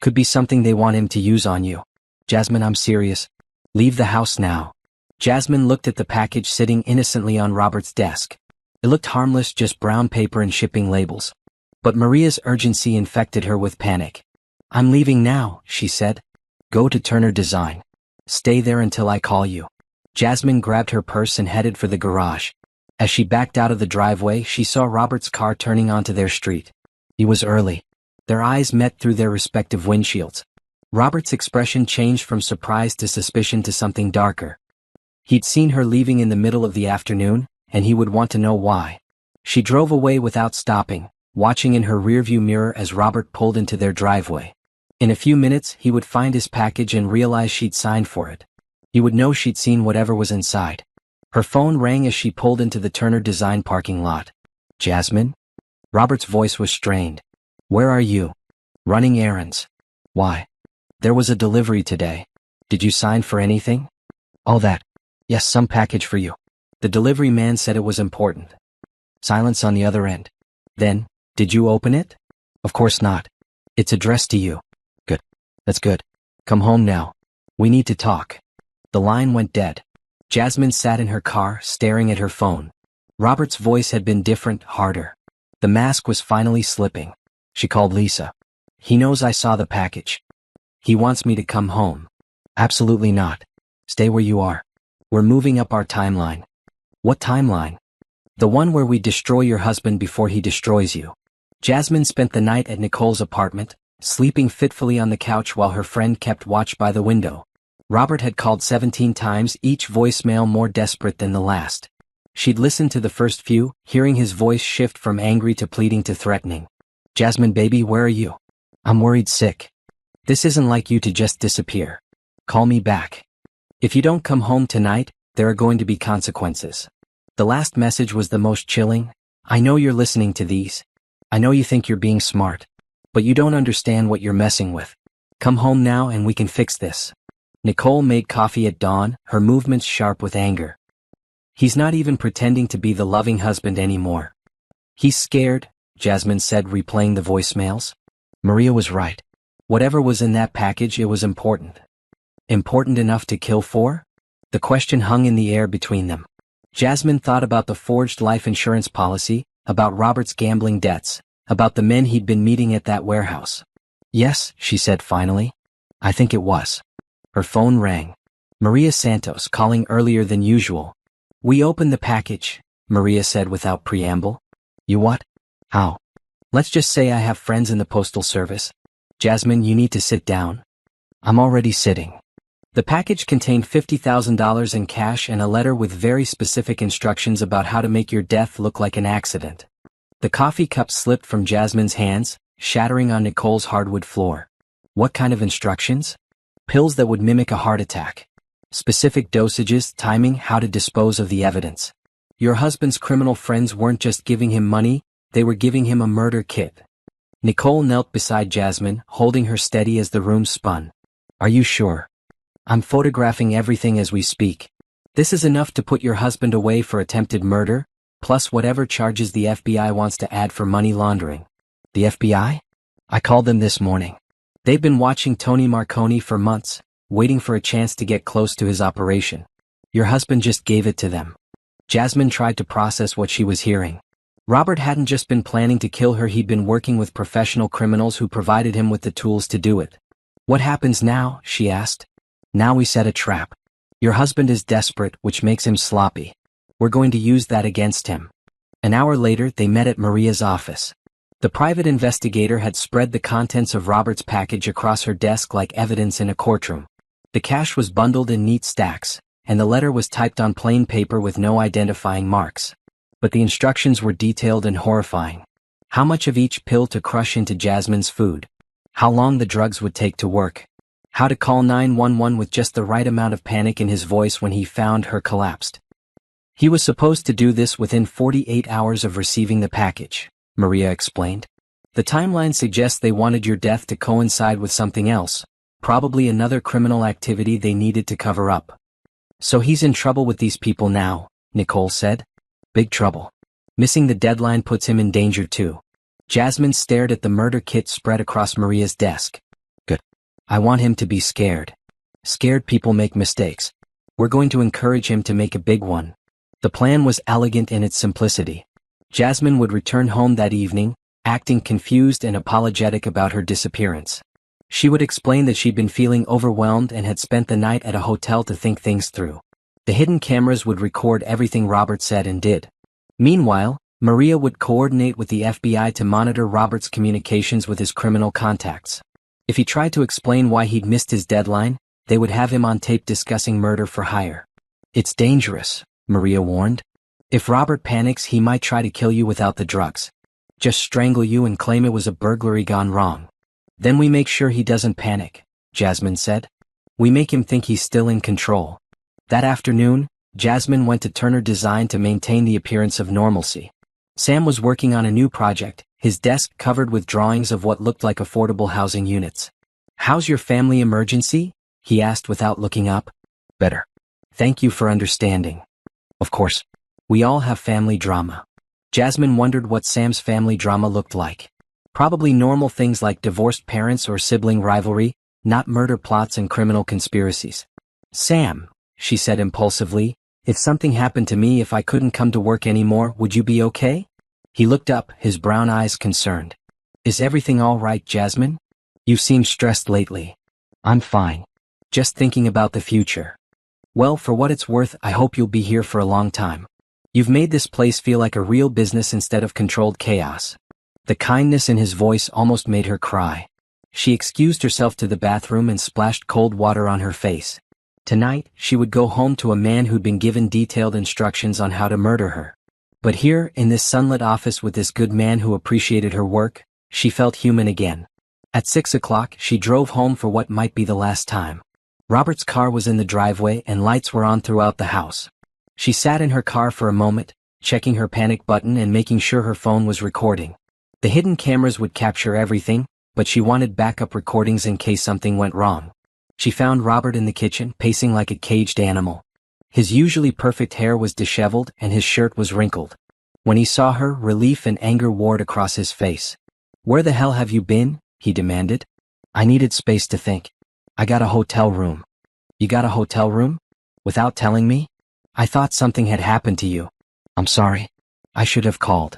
"Could be something they want him to use on you." "Jasmine, I'm serious. Leave the house now." Jasmine looked at the package sitting innocently on Robert's desk. It looked harmless, just brown paper and shipping labels. But Maria's urgency infected her with panic. "I'm leaving now," she said. "Go to Turner Design. Stay there until I call you." Jasmine grabbed her purse and headed for the garage. As she backed out of the driveway, she saw Robert's car turning onto their street. He was early. Their eyes met through their respective windshields. Robert's expression changed from surprise to suspicion to something darker. He'd seen her leaving in the middle of the afternoon, and he would want to know why. She drove away without stopping, watching in her rearview mirror as Robert pulled into their driveway. In a few minutes, he would find his package and realize she'd signed for it. He would know she'd seen whatever was inside. Her phone rang as she pulled into the Turner Design parking lot. "Jasmine?" Robert's voice was strained. "Where are you?" "Running errands." "Why?" "There was a delivery today. Did you sign for anything?" "All that. Yes, some package for you." The delivery man said it was important. Silence on the other end. Then, "Did you open it?" "Of course not. It's addressed to you." "Good. That's good. Come home now. We need to talk." The line went dead. Jasmine sat in her car, staring at her phone. Robert's voice had been different, harder. The mask was finally slipping. She called Lisa. "He knows I saw the package. He wants me to come home." "Absolutely not. Stay where you are. We're moving up our timeline." "What timeline?" "The one where we destroy your husband before he destroys you." Jasmine spent the night at Nicole's apartment, sleeping fitfully on the couch while her friend kept watch by the window. Robert had called 17 times, each voicemail more desperate than the last. She'd listened to the first few, hearing his voice shift from angry to pleading to threatening. "Jasmine baby, where are you? I'm worried sick. This isn't like you to just disappear. Call me back. If you don't come home tonight, there are going to be consequences." The last message was the most chilling. "I know you're listening to these. I know you think you're being smart. But you don't understand what you're messing with. Come home now and we can fix this." Nicole made coffee at dawn, her movements sharp with anger. "He's not even pretending to be the loving husband anymore. He's scared," Jasmine said, replaying the voicemails. Maria was right. Whatever was in that package, it was important. Important enough to kill for? The question hung in the air between them. Jasmine thought about the forged life insurance policy, about Robert's gambling debts, about the men he'd been meeting at that warehouse. "Yes," she said finally. "I think it was." Her phone rang. Maria Santos calling earlier than usual. "We opened the package," Maria said without preamble. "You what? How?" "Let's just say I have friends in the postal service." "Jasmine, you need to sit down." "I'm already sitting." The package contained $50,000 in cash and a letter with very specific instructions about how to make your death look like an accident. The coffee cup slipped from Jasmine's hands, shattering on Nicole's hardwood floor. What kind of instructions? Pills that would mimic a heart attack. Specific dosages, timing, how to dispose of the evidence. Your husband's criminal friends weren't just giving him money, they were giving him a murder kit. Nicole knelt beside Jasmine, holding her steady as the room spun. "Are you sure?" "I'm photographing everything as we speak. This is enough to put your husband away for attempted murder, plus whatever charges the FBI wants to add for money laundering." "The FBI?" "I called them this morning. They've been watching Tony Marconi for months. waiting for a chance to get close to his operation. Your husband just gave it to them. Jasmine tried to process what she was hearing. Robert hadn't just been planning to kill her, he'd been working with professional criminals who provided him with the tools to do it. What happens now? She asked. Now we set a trap. Your husband is desperate, which makes him sloppy. We're going to use that against him. An hour later, they met at Maria's office. The private investigator had spread the contents of Robert's package across her desk like evidence in a courtroom. The cash was bundled in neat stacks, and the letter was typed on plain paper with no identifying marks. But the instructions were detailed and horrifying. How much of each pill to crush into Jasmine's food. How long the drugs would take to work. How to call 911 with just the right amount of panic in his voice when he found her collapsed. He was supposed to do this within 48 hours of receiving the package, Maria explained. The timeline suggests they wanted your death to coincide with something else, probably another criminal activity they needed to cover up. So he's in trouble with these people now, Nicole said. Big trouble. Missing the deadline puts him in danger too. Jasmine stared at the murder kit spread across Maria's desk. Good. I want him to be scared. Scared people make mistakes. We're going to encourage him to make a big one. The plan was elegant in its simplicity. Jasmine would return home that evening, acting confused and apologetic about her disappearance. She would explain that she'd been feeling overwhelmed and had spent the night at a hotel to think things through. The hidden cameras would record everything Robert said and did. Meanwhile, Maria would coordinate with the FBI to monitor Robert's communications with his criminal contacts. If he tried to explain why he'd missed his deadline, they would have him on tape discussing murder for hire. It's dangerous, Maria warned. If Robert panics, he might try to kill you without the drugs. Just strangle you and claim it was a burglary gone wrong. Then we make sure he doesn't panic, Jasmine said. We make him think he's still in control. That afternoon, Jasmine went to Turner Design to maintain the appearance of normalcy. Sam was working on a new project, his desk covered with drawings of what looked like affordable housing units. How's your family emergency? He asked without looking up. Better. Thank you for understanding. Of course. We all have family drama. Jasmine wondered what Sam's family drama looked like. Probably normal things like divorced parents or sibling rivalry, not murder plots and criminal conspiracies. Sam, she said impulsively, if something happened to me, if I couldn't come to work anymore, would you be okay? He looked up, his brown eyes concerned. Is everything all right, Jasmine? You seem stressed lately. I'm fine. Just thinking about the future. Well, for what it's worth, I hope you'll be here for a long time. You've made this place feel like a real business instead of controlled chaos. The kindness in his voice almost made her cry. She excused herself to the bathroom and splashed cold water on her face. Tonight, she would go home to a man who'd been given detailed instructions on how to murder her. But here, in this sunlit office with this good man who appreciated her work, she felt human again. At 6 o'clock, she drove home for what might be the last time. Robert's car was in the driveway and lights were on throughout the house. She sat in her car for a moment, checking her panic button and making sure her phone was recording. The hidden cameras would capture everything, but she wanted backup recordings in case something went wrong. She found Robert in the kitchen, pacing like a caged animal. His usually perfect hair was disheveled and his shirt was wrinkled. When he saw her, relief and anger warred across his face. Where the hell have you been? He demanded. I needed space to think. I got a hotel room. You got a hotel room? Without telling me? I thought something had happened to you. I'm sorry. I should have called.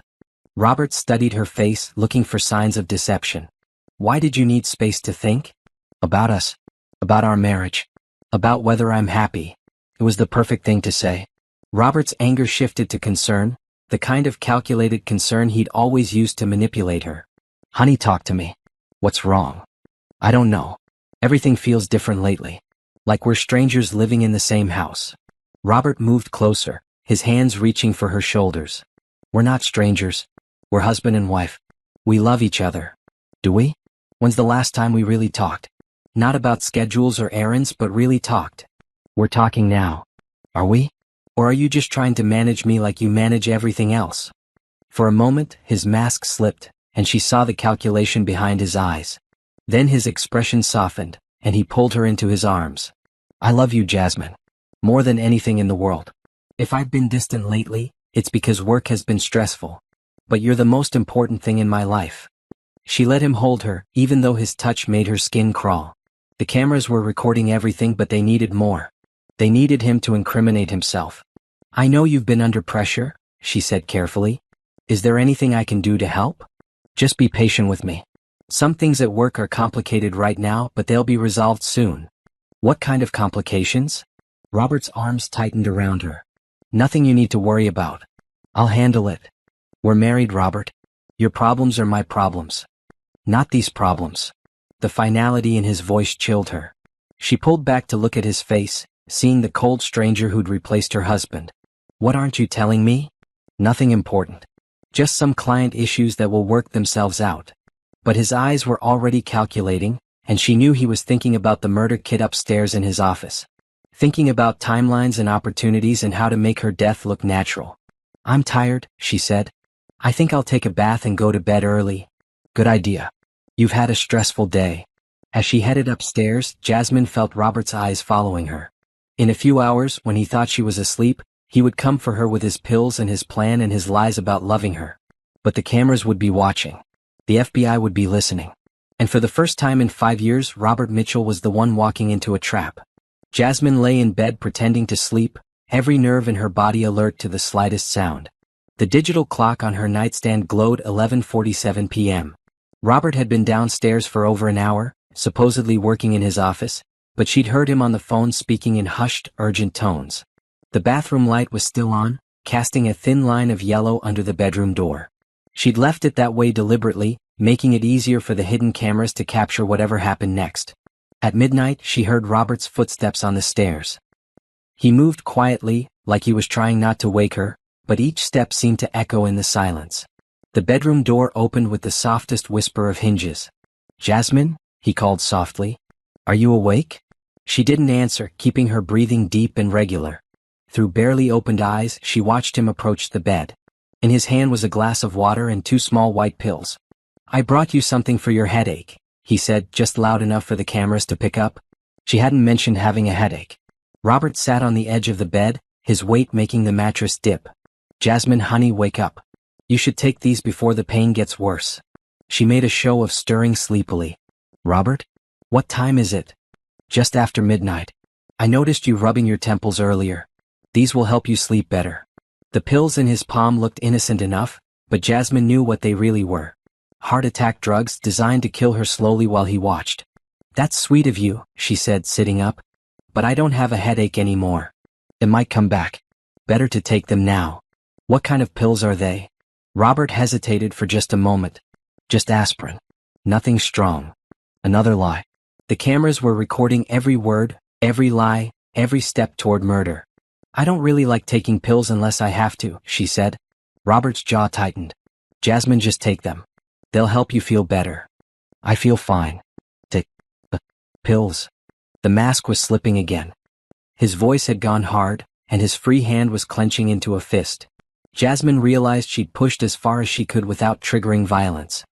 Robert studied her face, looking for signs of deception. Why did you need space to think? About us. About our marriage. About whether I'm happy. It was the perfect thing to say. Robert's anger shifted to concern, the kind of calculated concern he'd always used to manipulate her. Honey, talk to me. What's wrong? I don't know. Everything feels different lately. Like we're strangers living in the same house. Robert moved closer, his hands reaching for her shoulders. We're not strangers. We're husband and wife. We love each other. Do we? When's the last time we really talked? Not about schedules or errands, but really talked. We're talking now. Are we? Or are you just trying to manage me like you manage everything else? For a moment, his mask slipped, and she saw the calculation behind his eyes. Then his expression softened, and he pulled her into his arms. I love you, Jasmine. More than anything in the world. If I've been distant lately, it's because work has been stressful. But you're the most important thing in my life. She let him hold her, even though his touch made her skin crawl. The cameras were recording everything, but they needed more. They needed him to incriminate himself. "I know you've been under pressure," she said carefully. "Is there anything I can do to help? Just be patient with me. Some things at work are complicated right now, but they'll be resolved soon." "What kind of complications?" Robert's arms tightened around her. "Nothing you need to worry about. I'll handle it. We're married, Robert. Your problems are my problems. Not these problems." The finality in his voice chilled her. She pulled back to look at his face, seeing the cold stranger who'd replaced her husband. "What aren't you telling me?" "Nothing important. Just some client issues that will work themselves out." But his eyes were already calculating, and she knew he was thinking about the murder kit upstairs in his office. Thinking about timelines and opportunities and how to make her death look natural. "I'm tired," she said. "I think I'll take a bath and go to bed early." "Good idea. You've had a stressful day." As she headed upstairs, Jasmine felt Robert's eyes following her. In a few hours, when he thought she was asleep, he would come for her with his pills and his plan and his lies about loving her. But the cameras would be watching. The FBI would be listening. And for the first time in 5 years, Robert Mitchell was the one walking into a trap. Jasmine lay in bed pretending to sleep, every nerve in her body alert to the slightest sound. The digital clock on her nightstand glowed 11:47 p.m. Robert had been downstairs for over an hour, supposedly working in his office, but she'd heard him on the phone speaking in hushed, urgent tones. The bathroom light was still on, casting a thin line of yellow under the bedroom door. She'd left it that way deliberately, making it easier for the hidden cameras to capture whatever happened next. At midnight, she heard Robert's footsteps on the stairs. He moved quietly, like he was trying not to wake her, but each step seemed to echo in the silence. The bedroom door opened with the softest whisper of hinges. "Jasmine?" he called softly. "Are you awake?" She didn't answer, keeping her breathing deep and regular. Through barely opened eyes, she watched him approach the bed. In his hand was a glass of water and 2 small white pills. "I brought you something for your headache," he said, just loud enough for the cameras to pick up. She hadn't mentioned having a headache. Robert sat on the edge of the bed, his weight making the mattress dip. "Jasmine, honey, wake up. You should take these before the pain gets worse." She made a show of stirring sleepily. "Robert? What time is it?" "Just after midnight. I noticed you rubbing your temples earlier. These will help you sleep better." The pills in his palm looked innocent enough, but Jasmine knew what they really were. Heart attack drugs designed to kill her slowly while he watched. "That's sweet of you," she said, sitting up. "But I don't have a headache anymore. It might come back. Better to take them now." "What kind of pills are they?" Robert hesitated for just a moment. "Just aspirin. Nothing strong." Another lie. The cameras were recording every word, every lie, every step toward murder. "I don't really like taking pills unless I have to," she said. Robert's jaw tightened. "Jasmine, just take them. They'll help you feel better." "I feel fine." "Take the pills." The mask was slipping again. His voice had gone hard, and his free hand was clenching into a fist. Jasmine realized she'd pushed as far as she could without triggering violence.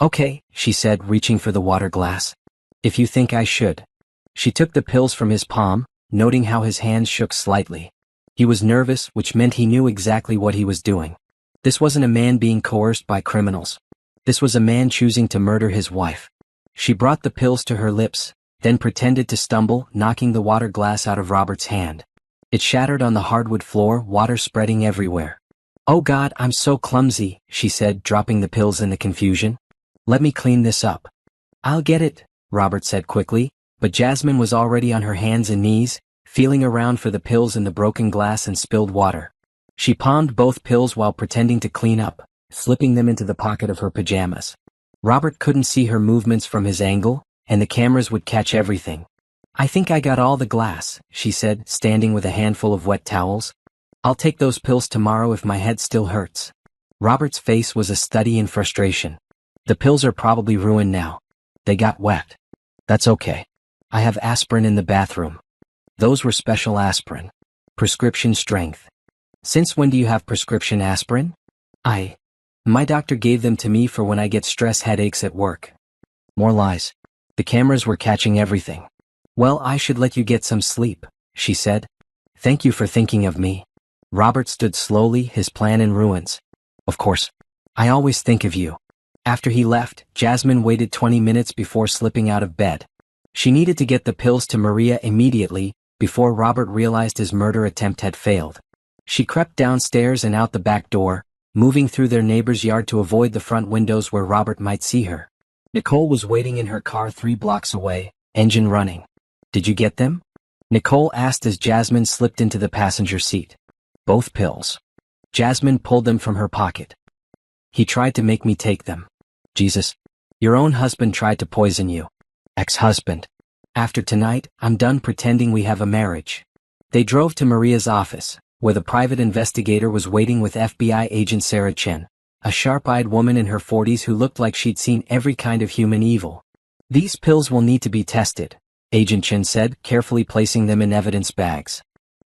"Okay," she said, reaching for the water glass. "If you think I should." She took the pills from his palm, noting how his hands shook slightly. He was nervous, which meant he knew exactly what he was doing. This wasn't a man being coerced by criminals. This was a man choosing to murder his wife. She brought the pills to her lips, then pretended to stumble, knocking the water glass out of Robert's hand. It shattered on the hardwood floor, water spreading everywhere. "Oh God, I'm so clumsy," she said, dropping the pills in the confusion. "Let me clean this up." "I'll get it," Robert said quickly, but Jasmine was already on her hands and knees, feeling around for the pills in the broken glass and spilled water. She palmed both pills while pretending to clean up, slipping them into the pocket of her pajamas. Robert couldn't see her movements from his angle, and the cameras would catch everything. "I think I got all the glass," she said, standing with a handful of wet towels. "I'll take those pills tomorrow if my head still hurts." Robert's face was a study in frustration. "The pills are probably ruined now. They got wet." "That's okay. I have aspirin in the bathroom." Those were special aspirin. Prescription strength. "Since when do you have prescription aspirin?" My doctor gave them to me for when I get stress headaches at work." More lies. The cameras were catching everything. "Well, I should let you get some sleep," she said. "Thank you for thinking of me." Robert stood slowly, his plan in ruins. "Of course. I always think of you." After he left, Jasmine waited 20 minutes before slipping out of bed. She needed to get the pills to Maria immediately, before Robert realized his murder attempt had failed. She crept downstairs and out the back door, moving through their neighbor's yard to avoid the front windows where Robert might see her. Nicole was waiting in her car 3 blocks away, engine running. "Did you get them?" Nicole asked as Jasmine slipped into the passenger seat. "Both pills." Jasmine pulled them from her pocket. "He tried to make me take them." "Jesus. Your own husband tried to poison you." "Ex-husband. After tonight, I'm done pretending we have a marriage." They drove to Maria's office, where the private investigator was waiting with FBI agent Sarah Chen, a sharp-eyed woman in her 40s who looked like she'd seen every kind of human evil. "These pills will need to be tested," Agent Chen said, carefully placing them in evidence bags.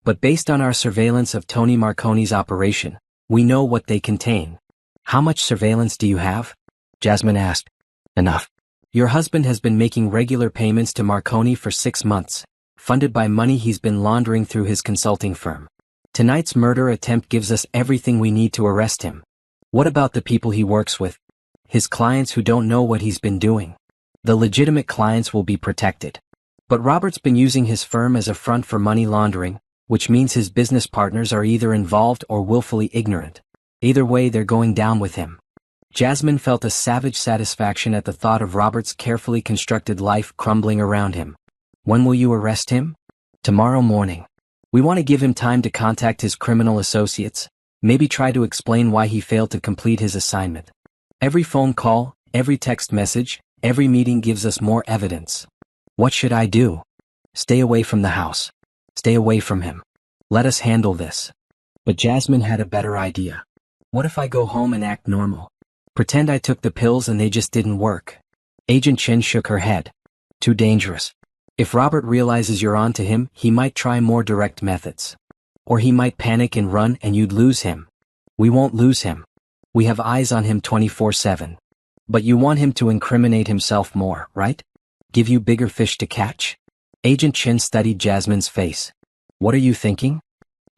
"But based on our surveillance of Tony Marconi's operation, we know what they contain." "How much surveillance do you have?" Jasmine asked. "Enough. Your husband has been making regular payments to Marconi for 6 months, funded by money he's been laundering through his consulting firm. Tonight's murder attempt gives us everything we need to arrest him." "What about the people he works with? His clients who don't know what he's been doing?" "The legitimate clients will be protected. But Robert's been using his firm as a front for money laundering, which means his business partners are either involved or willfully ignorant. Either way, they're going down with him." Jasmine felt a savage satisfaction at the thought of Robert's carefully constructed life crumbling around him. "When will you arrest him?" "Tomorrow morning. We want to give him time to contact his criminal associates, maybe try to explain why he failed to complete his assignment. Every phone call, every text message, every meeting gives us more evidence." "What should I do?" "Stay away from the house. Stay away from him. Let us handle this." But Jasmine had a better idea. "What if I go home and act normal? Pretend I took the pills and they just didn't work?" Agent Chen shook her head. "Too dangerous. If Robert realizes you're on to him, he might try more direct methods. Or he might panic and run and you'd lose him." "We won't lose him. We have eyes on him 24/7. But you want him to incriminate himself more, right? Give you bigger fish to catch?" Agent Chen studied Jasmine's face. "What are you thinking?"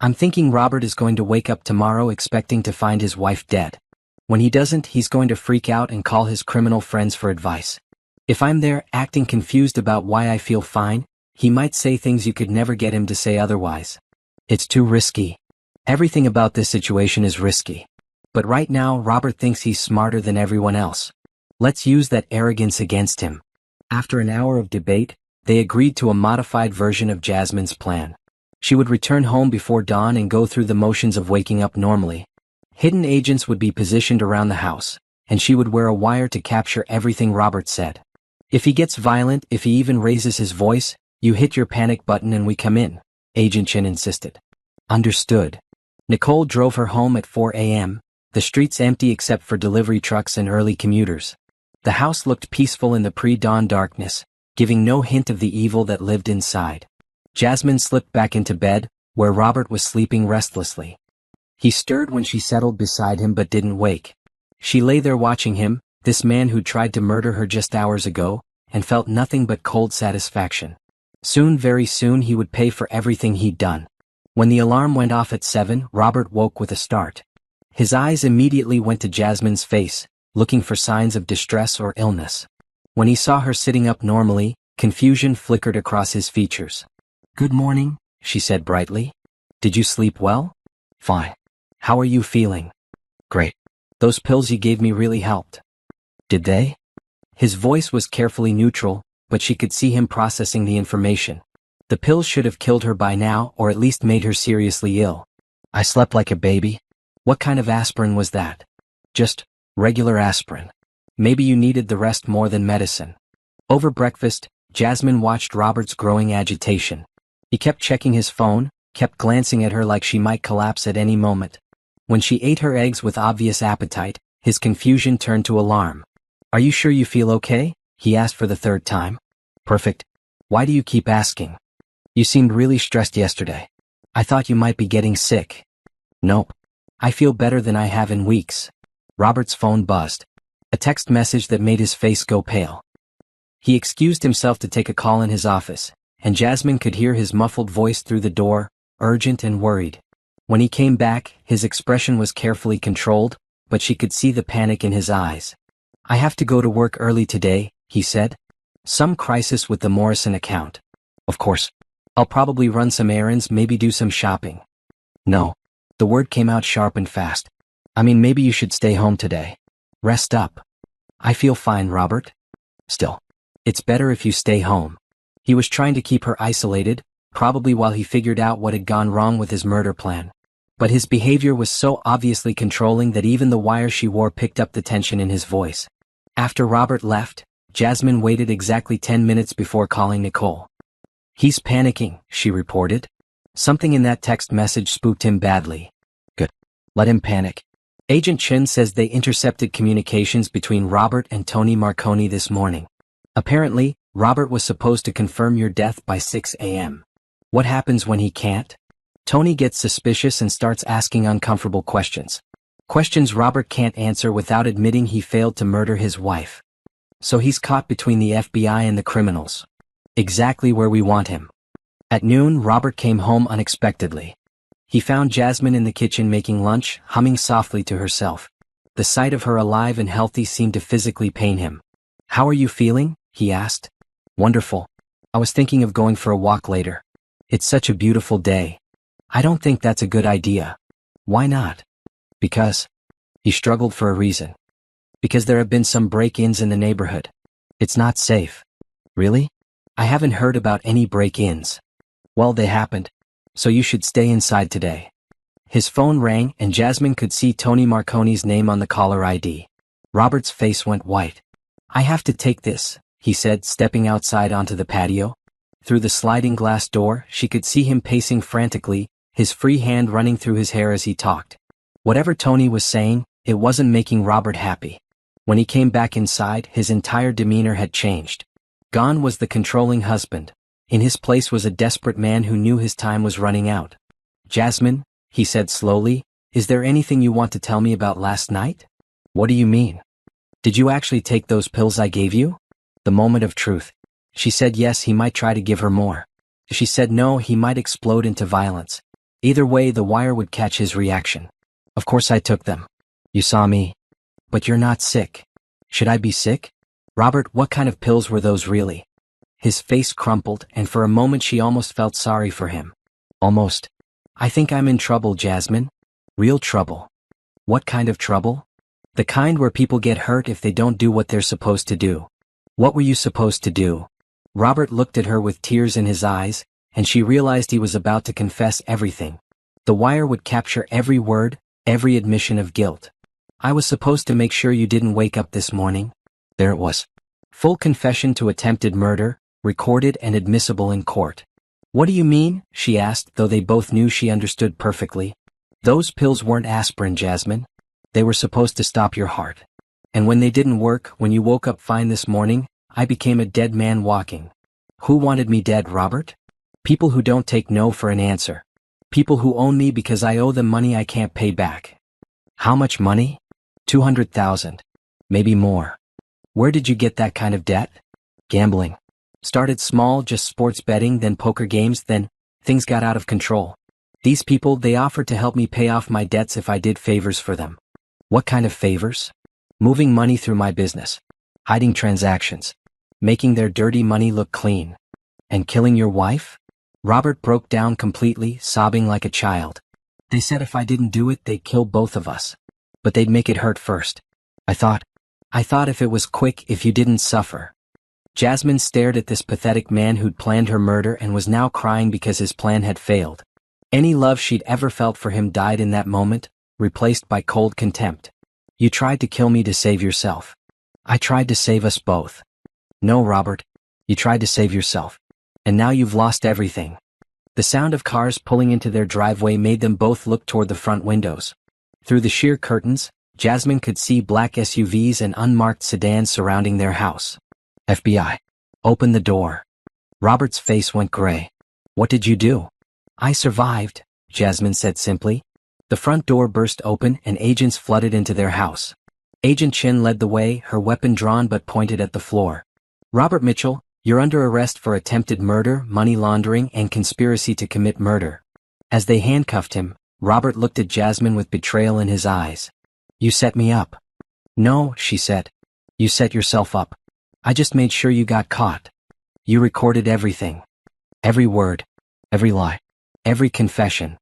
"I'm thinking Robert is going to wake up tomorrow expecting to find his wife dead. When he doesn't, he's going to freak out and call his criminal friends for advice. If I'm there, acting confused about why I feel fine, he might say things you could never get him to say otherwise. It's too risky. Everything about this situation is risky. But right now, Robert thinks he's smarter than everyone else. Let's use that arrogance against him." After an hour of debate, they agreed to a modified version of Jasmine's plan. She would return home before dawn and go through the motions of waking up normally. Hidden agents would be positioned around the house, and she would wear a wire to capture everything Robert said. "If he gets violent, if he even raises his voice, you hit your panic button and we come in," Agent Chen insisted. "Understood." Nicole drove her home at 4 a.m., the streets empty except for delivery trucks and early commuters. The house looked peaceful in the pre-dawn darkness, giving no hint of the evil that lived inside. Jasmine slipped back into bed, where Robert was sleeping restlessly. He stirred when she settled beside him but didn't wake. She lay there watching him, this man who tried to murder her just hours ago, and felt nothing but cold satisfaction. Soon, very soon, he would pay for everything he'd done. When the alarm went off at 7, Robert woke with a start. His eyes immediately went to Jasmine's face, looking for signs of distress or illness. When he saw her sitting up normally, confusion flickered across his features. "Good morning," she said brightly. "Did you sleep well?" "Fine. How are you feeling?" "Great. Those pills you gave me really helped." "Did they?" His voice was carefully neutral, but she could see him processing the information. The pills should have killed her by now, or at least made her seriously ill. "I slept like a baby." "What kind of aspirin was that?" "Just regular aspirin. Maybe you needed the rest more than medicine." Over breakfast, Jasmine watched Robert's growing agitation. He kept checking his phone, kept glancing at her like she might collapse at any moment. When she ate her eggs with obvious appetite, his confusion turned to alarm. "Are you sure you feel okay?" he asked for the 3rd time. "Perfect. Why do you keep asking? You seemed really stressed yesterday. I thought you might be getting sick." "Nope. I feel better than I have in weeks." Robert's phone buzzed. A text message that made his face go pale. He excused himself to take a call in his office, and Jasmine could hear his muffled voice through the door, urgent and worried. When he came back, his expression was carefully controlled, but she could see the panic in his eyes. "I have to go to work early today," he said. Some crisis with the Morrison account. Of course. I'll probably run some errands, maybe do some shopping. No. The word came out sharp and fast. I mean, maybe you should stay home today. Rest up. I feel fine, Robert. Still. It's better if you stay home. He was trying to keep her isolated, probably while he figured out what had gone wrong with his murder plan. But his behavior was so obviously controlling that even the wire she wore picked up the tension in his voice. After Robert left, Jasmine waited exactly 10 minutes before calling Nicole. He's panicking, she reported. Something in that text message spooked him badly. Good. Let him panic. Agent Chin says they intercepted communications between Robert and Tony Marconi this morning. Apparently, Robert was supposed to confirm your death by 6 a.m. What happens when he can't? Tony gets suspicious and starts asking uncomfortable questions. Questions Robert can't answer without admitting he failed to murder his wife. So he's caught between the FBI and the criminals. Exactly where we want him. At noon, Robert came home unexpectedly. He found Jasmine in the kitchen making lunch, humming softly to herself. The sight of her alive and healthy seemed to physically pain him. How are you feeling? He asked. Wonderful. I was thinking of going for a walk later. It's such a beautiful day. I don't think that's a good idea. Why not? Because. He struggled for a reason. Because there have been some break-ins in the neighborhood. It's not safe. Really? I haven't heard about any break-ins. Well, they happened. So you should stay inside today. His phone rang and Jasmine could see Tony Marconi's name on the caller ID. Robert's face went white. I have to take this, he said, stepping outside onto the patio. Through the sliding glass door, she could see him pacing frantically, his free hand running through his hair as he talked. Whatever Tony was saying, it wasn't making Robert happy. When he came back inside, his entire demeanor had changed. Gone was the controlling husband. In his place was a desperate man who knew his time was running out. Jasmine, he said slowly, is there anything you want to tell me about last night? What do you mean? Did you actually take those pills I gave you? The moment of truth. She said yes, he might try to give her more. She said no, he might explode into violence. Either way, the wire would catch his reaction. Of course I took them. You saw me. But you're not sick. Should I be sick? Robert, what kind of pills were those really? His face crumpled, and for a moment she almost felt sorry for him. Almost. I think I'm in trouble, Jasmine. Real trouble. What kind of trouble? The kind where people get hurt if they don't do what they're supposed to do. What were you supposed to do? Robert looked at her with tears in his eyes, and she realized he was about to confess everything. The wire would capture every word, every admission of guilt. I was supposed to make sure you didn't wake up this morning. There it was. Full confession to attempted murder, recorded and admissible in court. What do you mean? She asked, though they both knew she understood perfectly. Those pills weren't aspirin, Jasmine. They were supposed to stop your heart. And when they didn't work, when you woke up fine this morning, I became a dead man walking. Who wanted me dead, Robert? People who don't take no for an answer. People who own me because I owe them money I can't pay back. How much money? 200,000. Maybe more. Where did you get that kind of debt? Gambling. Started small, just sports betting, then poker games, then things got out of control. These people, they offered to help me pay off my debts if I did favors for them. What kind of favors? Moving money through my business. Hiding transactions. Making their dirty money look clean. And killing your wife? Robert broke down completely, sobbing like a child. They said if I didn't do it, they'd kill both of us. But they'd make it hurt first. I thought if it was quick, if you didn't suffer. Jasmine stared at this pathetic man who'd planned her murder and was now crying because his plan had failed. Any love she'd ever felt for him died in that moment, replaced by cold contempt. You tried to kill me to save yourself. I tried to save us both. No, Robert. You tried to save yourself. And now you've lost everything. The sound of cars pulling into their driveway made them both look toward the front windows. Through the sheer curtains, Jasmine could see black SUVs and unmarked sedans surrounding their house. FBI. Open the door. Robert's face went gray. What did you do? I survived, Jasmine said simply. The front door burst open and agents flooded into their house. Agent Chin led the way, her weapon drawn but pointed at the floor. Robert Mitchell, you're under arrest for attempted murder, money laundering, and conspiracy to commit murder. As they handcuffed him, Robert looked at Jasmine with betrayal in his eyes. You set me up. No, she said. You set yourself up. I just made sure you got caught. You recorded everything. Every word. Every lie. Every confession.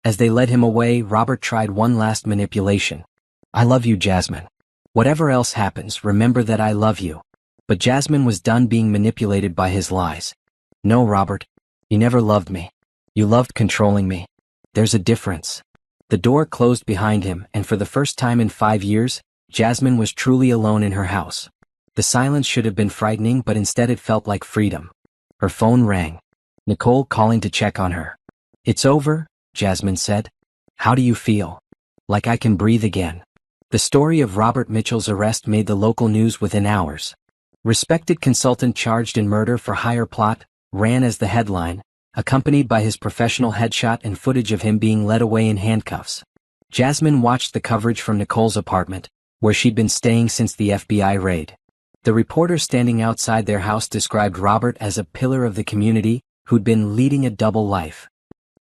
As they led him away, Robert tried one last manipulation. I love you, Jasmine. Whatever else happens, remember that I love you. But Jasmine was done being manipulated by his lies. No, Robert. You never loved me. You loved controlling me. There's a difference. The door closed behind him, and for the first time in 5 years, Jasmine was truly alone in her house. The silence should have been frightening, but instead it felt like freedom. Her phone rang. Nicole calling to check on her. It's over, Jasmine said. How do you feel? Like I can breathe again. The story of Robert Mitchell's arrest made the local news within hours. Respected consultant charged in murder for hire plot ran as the headline, accompanied by his professional headshot and footage of him being led away in handcuffs. Jasmine watched the coverage from Nicole's apartment, where she'd been staying since the FBI raid. The reporter standing outside their house described Robert as a pillar of the community who'd been leading a double life.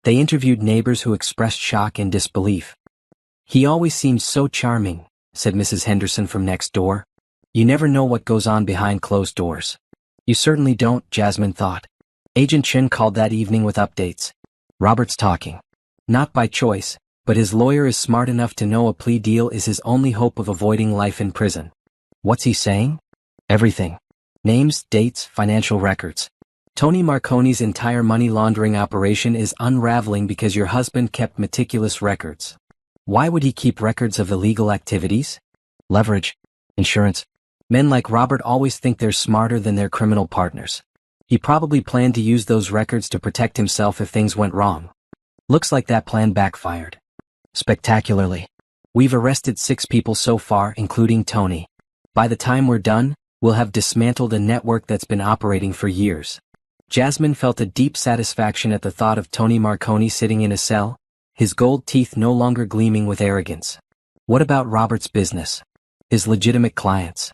They interviewed neighbors who expressed shock and disbelief. He always seemed so charming, said Mrs. Henderson from next door. You never know what goes on behind closed doors. You certainly don't, Jasmine thought. Agent Chin called that evening with updates. Robert's talking. Not by choice, but his lawyer is smart enough to know a plea deal is his only hope of avoiding life in prison. What's he saying? Everything. Names, dates, financial records. Tony Marconi's entire money laundering operation is unraveling because your husband kept meticulous records. Why would he keep records of illegal activities? Leverage. Insurance. Men like Robert always think they're smarter than their criminal partners. He probably planned to use those records to protect himself if things went wrong. Looks like that plan backfired. Spectacularly. We've arrested 6 people so far, including Tony. By the time we're done, we'll have dismantled a network that's been operating for years. Jasmine felt a deep satisfaction at the thought of Tony Marconi sitting in a cell, his gold teeth no longer gleaming with arrogance. What about Robert's business? His legitimate clients?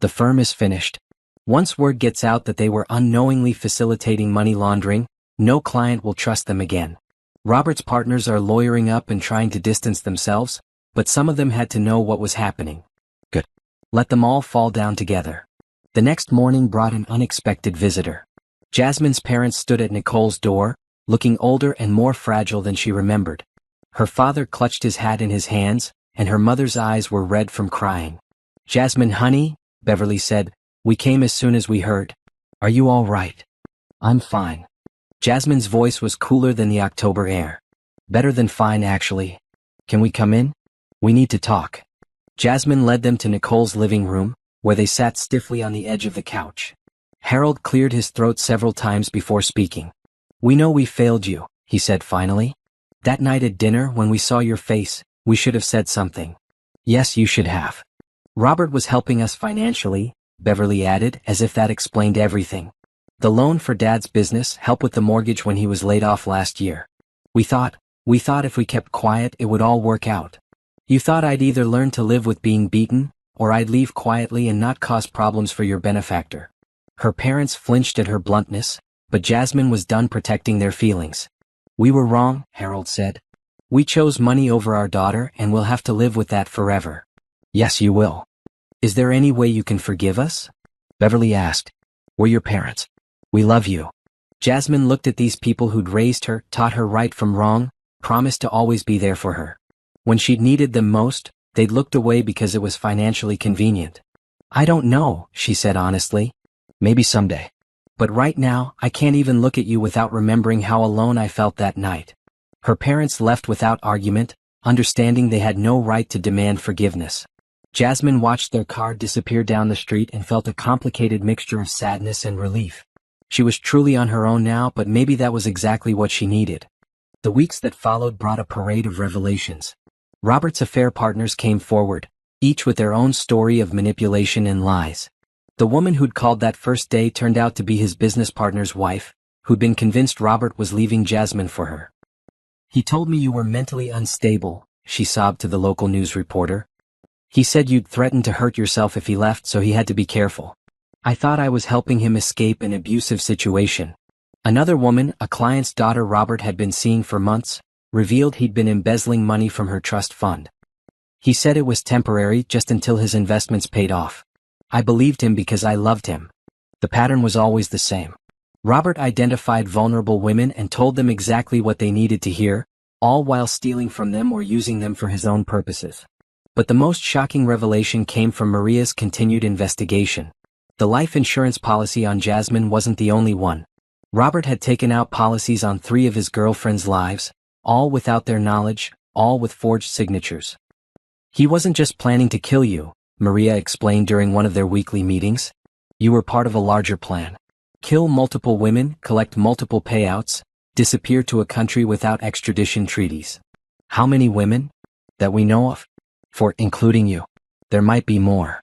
The firm is finished. Once word gets out that they were unknowingly facilitating money laundering, no client will trust them again. Robert's partners are lawyering up and trying to distance themselves, but some of them had to know what was happening. Good. Let them all fall down together. The next morning brought an unexpected visitor. Jasmine's parents stood at Nicole's door, looking older and more fragile than she remembered. Her father clutched his hat in his hands, and her mother's eyes were red from crying. Jasmine, honey, Beverly said, we came as soon as we heard. Are you all right? I'm fine. Jasmine's voice was cooler than the October air. Better than fine, actually. Can we come in? We need to talk. Jasmine led them to Nicole's living room, where they sat stiffly on the edge of the couch. Harold cleared his throat several times before speaking. We know we failed you, he said finally. That night at dinner when we saw your face, we should have said something. Yes, you should have. Robert was helping us financially, Beverly added, as if that explained everything. The loan for Dad's business, help with the mortgage when he was laid off last year. We thought if we kept quiet it would all work out. You thought I'd either learn to live with being beaten, or I'd leave quietly and not cause problems for your benefactor. Her parents flinched at her bluntness, but Jasmine was done protecting their feelings. We were wrong, Harold said. We chose money over our daughter and we'll have to live with that forever. Yes, you will. Is there any way you can forgive us? Beverly asked. We're your parents. We love you. Jasmine looked at these people who'd raised her, taught her right from wrong, promised to always be there for her. When she'd needed them most, they'd looked away because it was financially convenient. I don't know, she said honestly. Maybe someday. But right now, I can't even look at you without remembering how alone I felt that night. Her parents left without argument, understanding they had no right to demand forgiveness. Jasmine watched their car disappear down the street and felt a complicated mixture of sadness and relief. She was truly on her own now, but maybe that was exactly what she needed. The weeks that followed brought a parade of revelations. Robert's affair partners came forward, each with their own story of manipulation and lies. The woman who'd called that first day turned out to be his business partner's wife, who'd been convinced Robert was leaving Jasmine for her. He told me you were mentally unstable, she sobbed to the local news reporter. He said you'd threatened to hurt yourself if he left, so he had to be careful. I thought I was helping him escape an abusive situation. Another woman, a client's daughter Robert had been seeing for months, revealed he'd been embezzling money from her trust fund. He said it was temporary, just until his investments paid off. I believed him because I loved him. The pattern was always the same. Robert identified vulnerable women and told them exactly what they needed to hear, all while stealing from them or using them for his own purposes. But the most shocking revelation came from Maria's continued investigation. The life insurance policy on Jasmine wasn't the only one. Robert had taken out policies on 3 of his girlfriends' lives, all without their knowledge, all with forged signatures. He wasn't just planning to kill you, Maria explained during one of their weekly meetings. You were part of a larger plan. Kill multiple women, collect multiple payouts, disappear to a country without extradition treaties. How many women? That we know of? For including you. There might be more.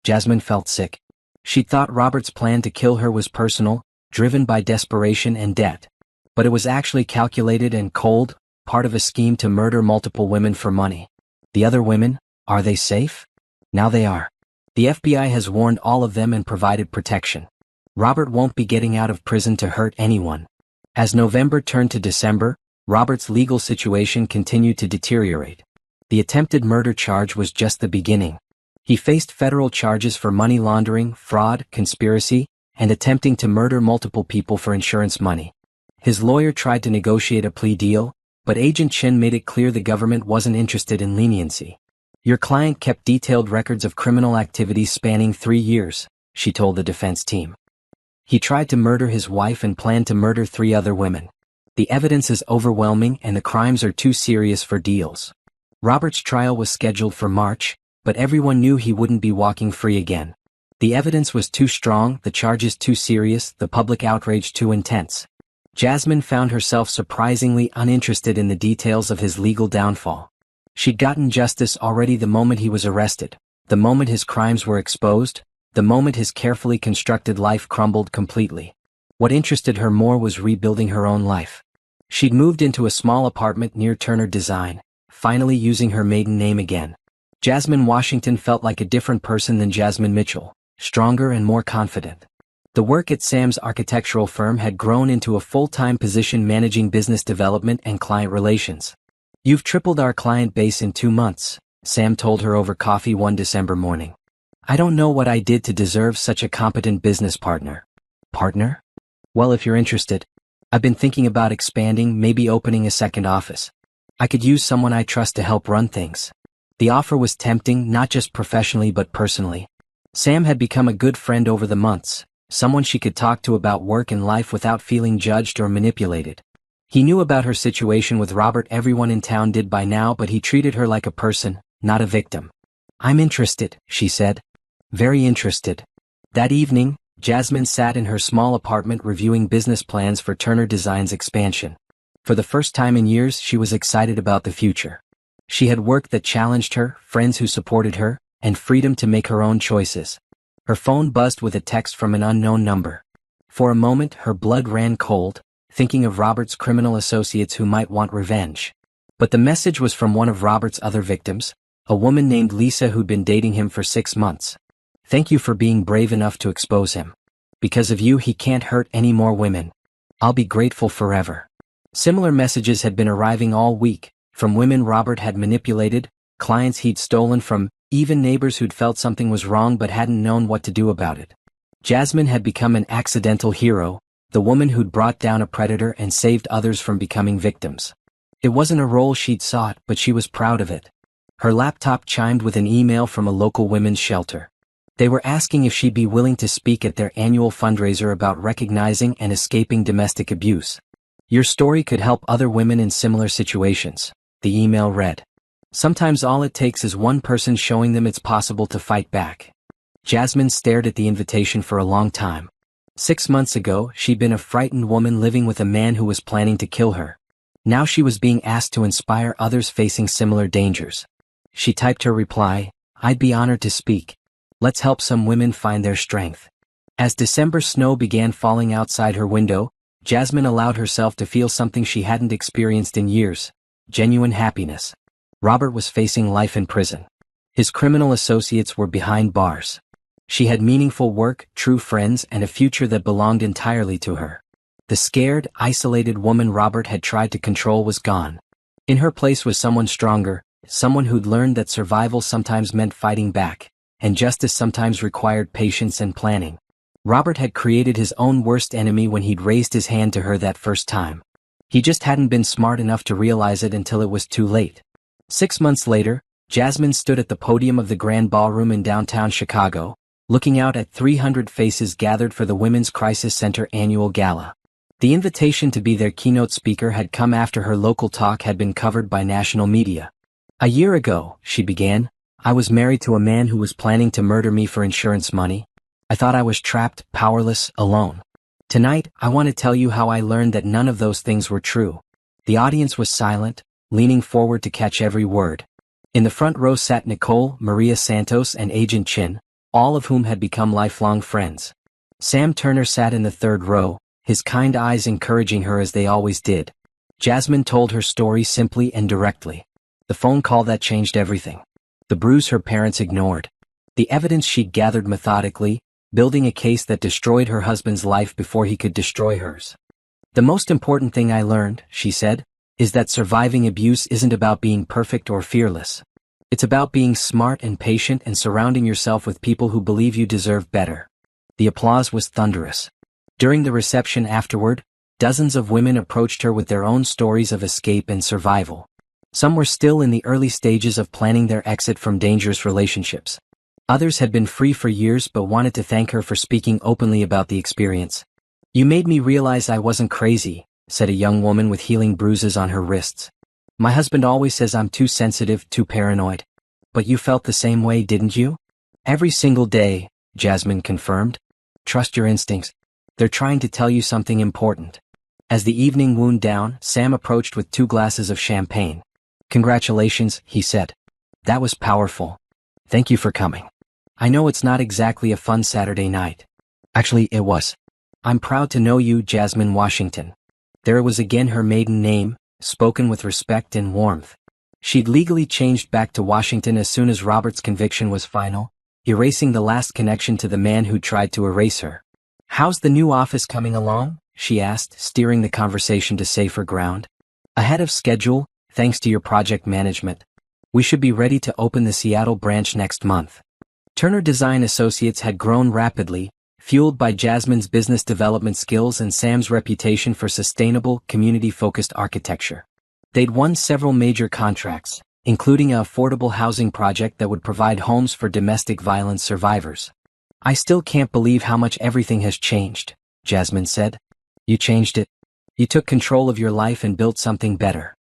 Jasmine felt sick. She thought Robert's plan to kill her was personal, driven by desperation and debt. But it was actually calculated and cold, part of a scheme to murder multiple women for money. The other women, are they safe? Now they are. The FBI has warned all of them and provided protection. Robert won't be getting out of prison to hurt anyone. As November turned to December, Robert's legal situation continued to deteriorate. The attempted murder charge was just the beginning. He faced federal charges for money laundering, fraud, conspiracy, and attempting to murder multiple people for insurance money. His lawyer tried to negotiate a plea deal, but Agent Chen made it clear the government wasn't interested in leniency. Your client kept detailed records of criminal activities spanning 3 years, she told the defense team. He tried to murder his wife and planned to murder 3 other women. The evidence is overwhelming and the crimes are too serious for deals. Robert's trial was scheduled for March, but everyone knew he wouldn't be walking free again. The evidence was too strong, the charges too serious, the public outrage too intense. Jasmine found herself surprisingly uninterested in the details of his legal downfall. She'd gotten justice already the moment he was arrested, the moment his crimes were exposed, the moment his carefully constructed life crumbled completely. What interested her more was rebuilding her own life. She'd moved into a small apartment near Turner Design, finally using her maiden name again. Jasmine Washington felt like a different person than Jasmine Mitchell, stronger and more confident. The work at Sam's architectural firm had grown into a full-time position managing business development and client relations. You've tripled our client base in 2 months, Sam told her over coffee one December morning. I don't know what I did to deserve such a competent business partner. Partner? Well, if you're interested, I've been thinking about expanding, maybe opening a second office. I could use someone I trust to help run things. The offer was tempting, not just professionally but personally. Sam had become a good friend over the months, someone she could talk to about work and life without feeling judged or manipulated. He knew about her situation with Robert, everyone in town did by now, but he treated her like a person, not a victim. I'm interested, she said. Very interested. That evening, Jasmine sat in her small apartment reviewing business plans for Turner Design's expansion. For the first time in years, she was excited about the future. She had work that challenged her, friends who supported her, and freedom to make her own choices. Her phone buzzed with a text from an unknown number. For a moment, her blood ran cold, thinking of Robert's criminal associates who might want revenge. But the message was from one of Robert's other victims, a woman named Lisa who'd been dating him for 6 months. Thank you for being brave enough to expose him. Because of you, he can't hurt any more women. I'll be grateful forever. Similar messages had been arriving all week, from women Robert had manipulated, clients he'd stolen from, even neighbors who'd felt something was wrong but hadn't known what to do about it. Jasmine had become an accidental hero, the woman who'd brought down a predator and saved others from becoming victims. It wasn't a role she'd sought, but she was proud of it. Her laptop chimed with an email from a local women's shelter. They were asking if she'd be willing to speak at their annual fundraiser about recognizing and escaping domestic abuse. Your story could help other women in similar situations, the email read. Sometimes all it takes is one person showing them it's possible to fight back. Jasmine stared at the invitation for a long time. 6 months ago, she'd been a frightened woman living with a man who was planning to kill her. Now she was being asked to inspire others facing similar dangers. She typed her reply, I'd be honored to speak. Let's help some women find their strength. As December snow began falling outside her window, Jasmine allowed herself to feel something she hadn't experienced in years, genuine happiness. Robert was facing life in prison. His criminal associates were behind bars. She had meaningful work, true friends, and a future that belonged entirely to her. The scared, isolated woman Robert had tried to control was gone. In her place was someone stronger, someone who'd learned that survival sometimes meant fighting back, and justice sometimes required patience and planning. Robert had created his own worst enemy when he'd raised his hand to her that first time. He just hadn't been smart enough to realize it until it was too late. 6 months later, Jasmine stood at the podium of the Grand Ballroom in downtown Chicago, looking out at 300 faces gathered for the Women's Crisis Center annual gala. The invitation to be their keynote speaker had come after her local talk had been covered by national media. "A year ago," she began, "I was married to a man who was planning to murder me for insurance money. I thought I was trapped, powerless, alone. Tonight, I want to tell you how I learned that none of those things were true." The audience was silent, leaning forward to catch every word. In the front row sat Nicole, Maria Santos and Agent Chin, all of whom had become lifelong friends. Sam Turner sat in the third row, his kind eyes encouraging her as they always did. Jasmine told her story simply and directly. The phone call that changed everything. The bruise her parents ignored. The evidence she'd gathered methodically, building a case that destroyed her husband's life before he could destroy hers. "The most important thing I learned," she said, "is that surviving abuse isn't about being perfect or fearless. It's about being smart and patient and surrounding yourself with people who believe you deserve better." The applause was thunderous. During the reception afterward, dozens of women approached her with their own stories of escape and survival. Some were still in the early stages of planning their exit from dangerous relationships. Others had been free for years but wanted to thank her for speaking openly about the experience. "You made me realize I wasn't crazy," said a young woman with healing bruises on her wrists. "My husband always says I'm too sensitive, too paranoid. But you felt the same way, didn't you?" "Every single day," Jasmine confirmed. "Trust your instincts. They're trying to tell you something important." As the evening wound down, Sam approached with 2 glasses of champagne. "Congratulations," he said. "That was powerful. Thank you for coming. I know it's not exactly a fun Saturday night." "Actually, it was. I'm proud to know you, Jasmine Washington." There was again her maiden name, spoken with respect and warmth. She'd legally changed back to Washington as soon as Robert's conviction was final, erasing the last connection to the man who tried to erase her. "How's the new office coming along?" she asked, steering the conversation to safer ground. "Ahead of schedule, thanks to your project management. We should be ready to open the Seattle branch next month." Turner Design Associates had grown rapidly, fueled by Jasmine's business development skills and Sam's reputation for sustainable, community-focused architecture. They'd won several major contracts, including an affordable housing project that would provide homes for domestic violence survivors. "I still can't believe how much everything has changed," Jasmine said. "You changed it. You took control of your life and built something better."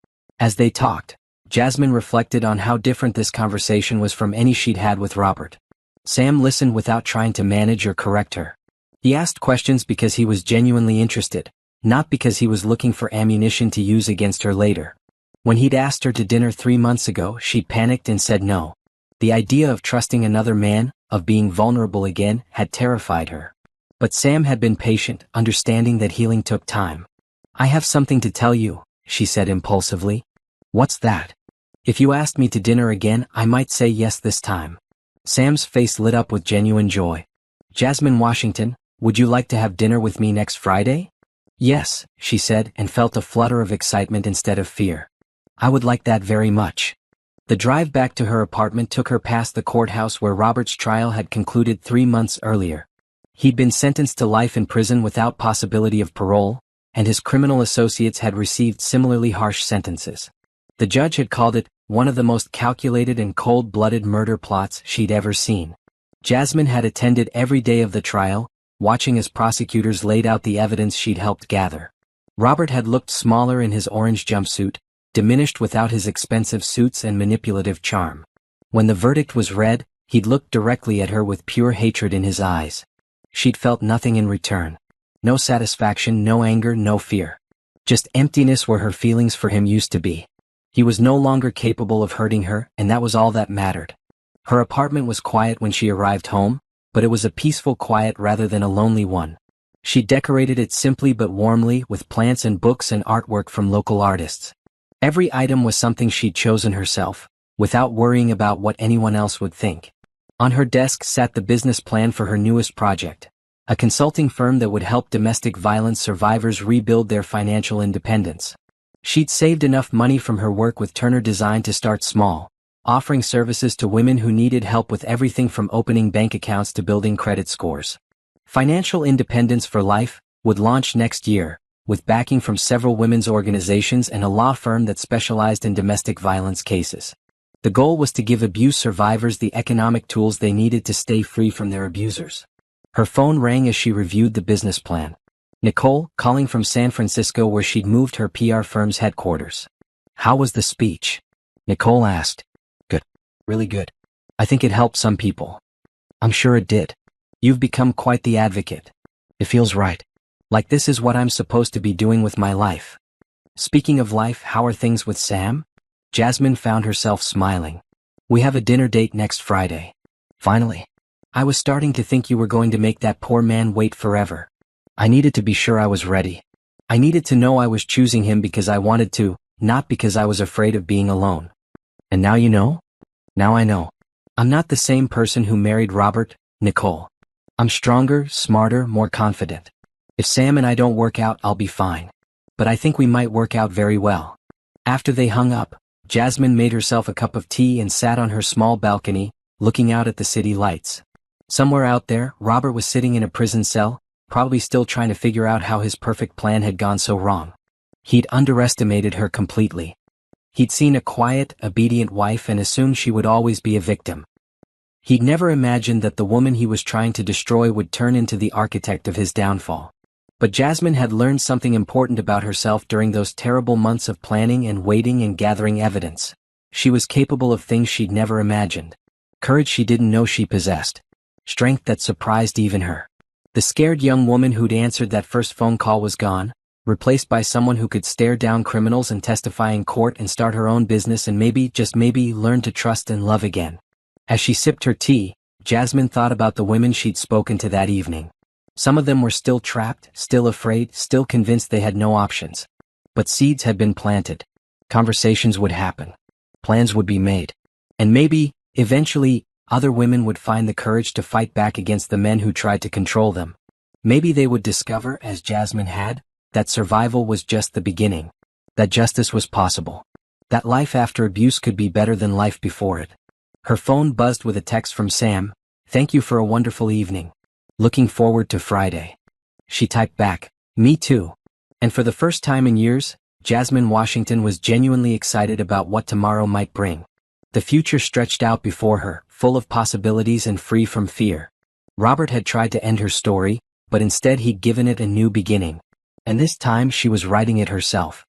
As they talked, Jasmine reflected on how different this conversation was from any she'd had with Robert. Sam listened without trying to manage or correct her. He asked questions because he was genuinely interested, not because he was looking for ammunition to use against her later. When he'd asked her to dinner 3 months ago, she'd panicked and said no. The idea of trusting another man, of being vulnerable again, had terrified her. But Sam had been patient, understanding that healing took time. "I have something to tell you," she said impulsively. "What's that?" "If you asked me to dinner again, I might say yes this time." Sam's face lit up with genuine joy. "Jasmine Washington, would you like to have dinner with me next Friday?" "Yes," she said, and felt a flutter of excitement instead of fear. "I would like that very much." The drive back to her apartment took her past the courthouse where Robert's trial had concluded 3 months earlier. He'd been sentenced to life in prison without possibility of parole, and his criminal associates had received similarly harsh sentences. The judge had called it one of the most calculated and cold-blooded murder plots she'd ever seen. Jasmine had attended every day of the trial, watching as prosecutors laid out the evidence she'd helped gather. Robert had looked smaller in his orange jumpsuit, diminished without his expensive suits and manipulative charm. When the verdict was read, he'd looked directly at her with pure hatred in his eyes. She'd felt nothing in return. No satisfaction, no anger, no fear. Just emptiness where her feelings for him used to be. He was no longer capable of hurting her, and that was all that mattered. Her apartment was quiet when she arrived home, but it was a peaceful quiet rather than a lonely one. She decorated it simply but warmly with plants and books and artwork from local artists. Every item was something she'd chosen herself, without worrying about what anyone else would think. On her desk sat the business plan for her newest project, a consulting firm that would help domestic violence survivors rebuild their financial independence. She'd saved enough money from her work with Turner Design to start small, offering services to women who needed help with everything from opening bank accounts to building credit scores. Financial Independence for Life would launch next year, with backing from several women's organizations and a law firm that specialized in domestic violence cases. The goal was to give abuse survivors the economic tools they needed to stay free from their abusers. Her phone rang as she reviewed the business plan. Nicole, calling from San Francisco where she'd moved her PR firm's headquarters. How was the speech? Nicole asked. Good. Really good. I think it helped some people. I'm sure it did. You've become quite the advocate. It feels right. Like this is what I'm supposed to be doing with my life. Speaking of life, how are things with Sam? Jasmine found herself smiling. We have a dinner date next Friday. Finally. I was starting to think you were going to make that poor man wait forever. I needed to be sure I was ready. I needed to know I was choosing him because I wanted to, not because I was afraid of being alone. And now you know? Now I know. I'm not the same person who married Robert, Nicole. I'm stronger, smarter, more confident. If Sam and I don't work out, I'll be fine. But I think we might work out very well. After they hung up, Jasmine made herself a cup of tea and sat on her small balcony, looking out at the city lights. Somewhere out there, Robert was sitting in a prison cell, probably still trying to figure out how his perfect plan had gone so wrong. He'd underestimated her completely. He'd seen a quiet, obedient wife and assumed she would always be a victim. He'd never imagined that the woman he was trying to destroy would turn into the architect of his downfall. But Jasmine had learned something important about herself during those terrible months of planning and waiting and gathering evidence. She was capable of things she'd never imagined. Courage she didn't know she possessed. Strength that surprised even her. The scared young woman who'd answered that first phone call was gone, replaced by someone who could stare down criminals and testify in court and start her own business and maybe, just maybe, learn to trust and love again. As she sipped her tea, Jasmine thought about the women she'd spoken to that evening. Some of them were still trapped, still afraid, still convinced they had no options. But seeds had been planted. Conversations would happen. Plans would be made. And maybe, eventually, other women would find the courage to fight back against the men who tried to control them. Maybe they would discover, as Jasmine had, that survival was just the beginning. That justice was possible. That life after abuse could be better than life before it. Her phone buzzed with a text from Sam. Thank you for a wonderful evening. Looking forward to Friday. She typed back, me too. And for the first time in years, Jasmine Washington was genuinely excited about what tomorrow might bring. The future stretched out before her, full of possibilities and free from fear. Robert had tried to end her story, but instead he'd given it a new beginning. And this time she was writing it herself.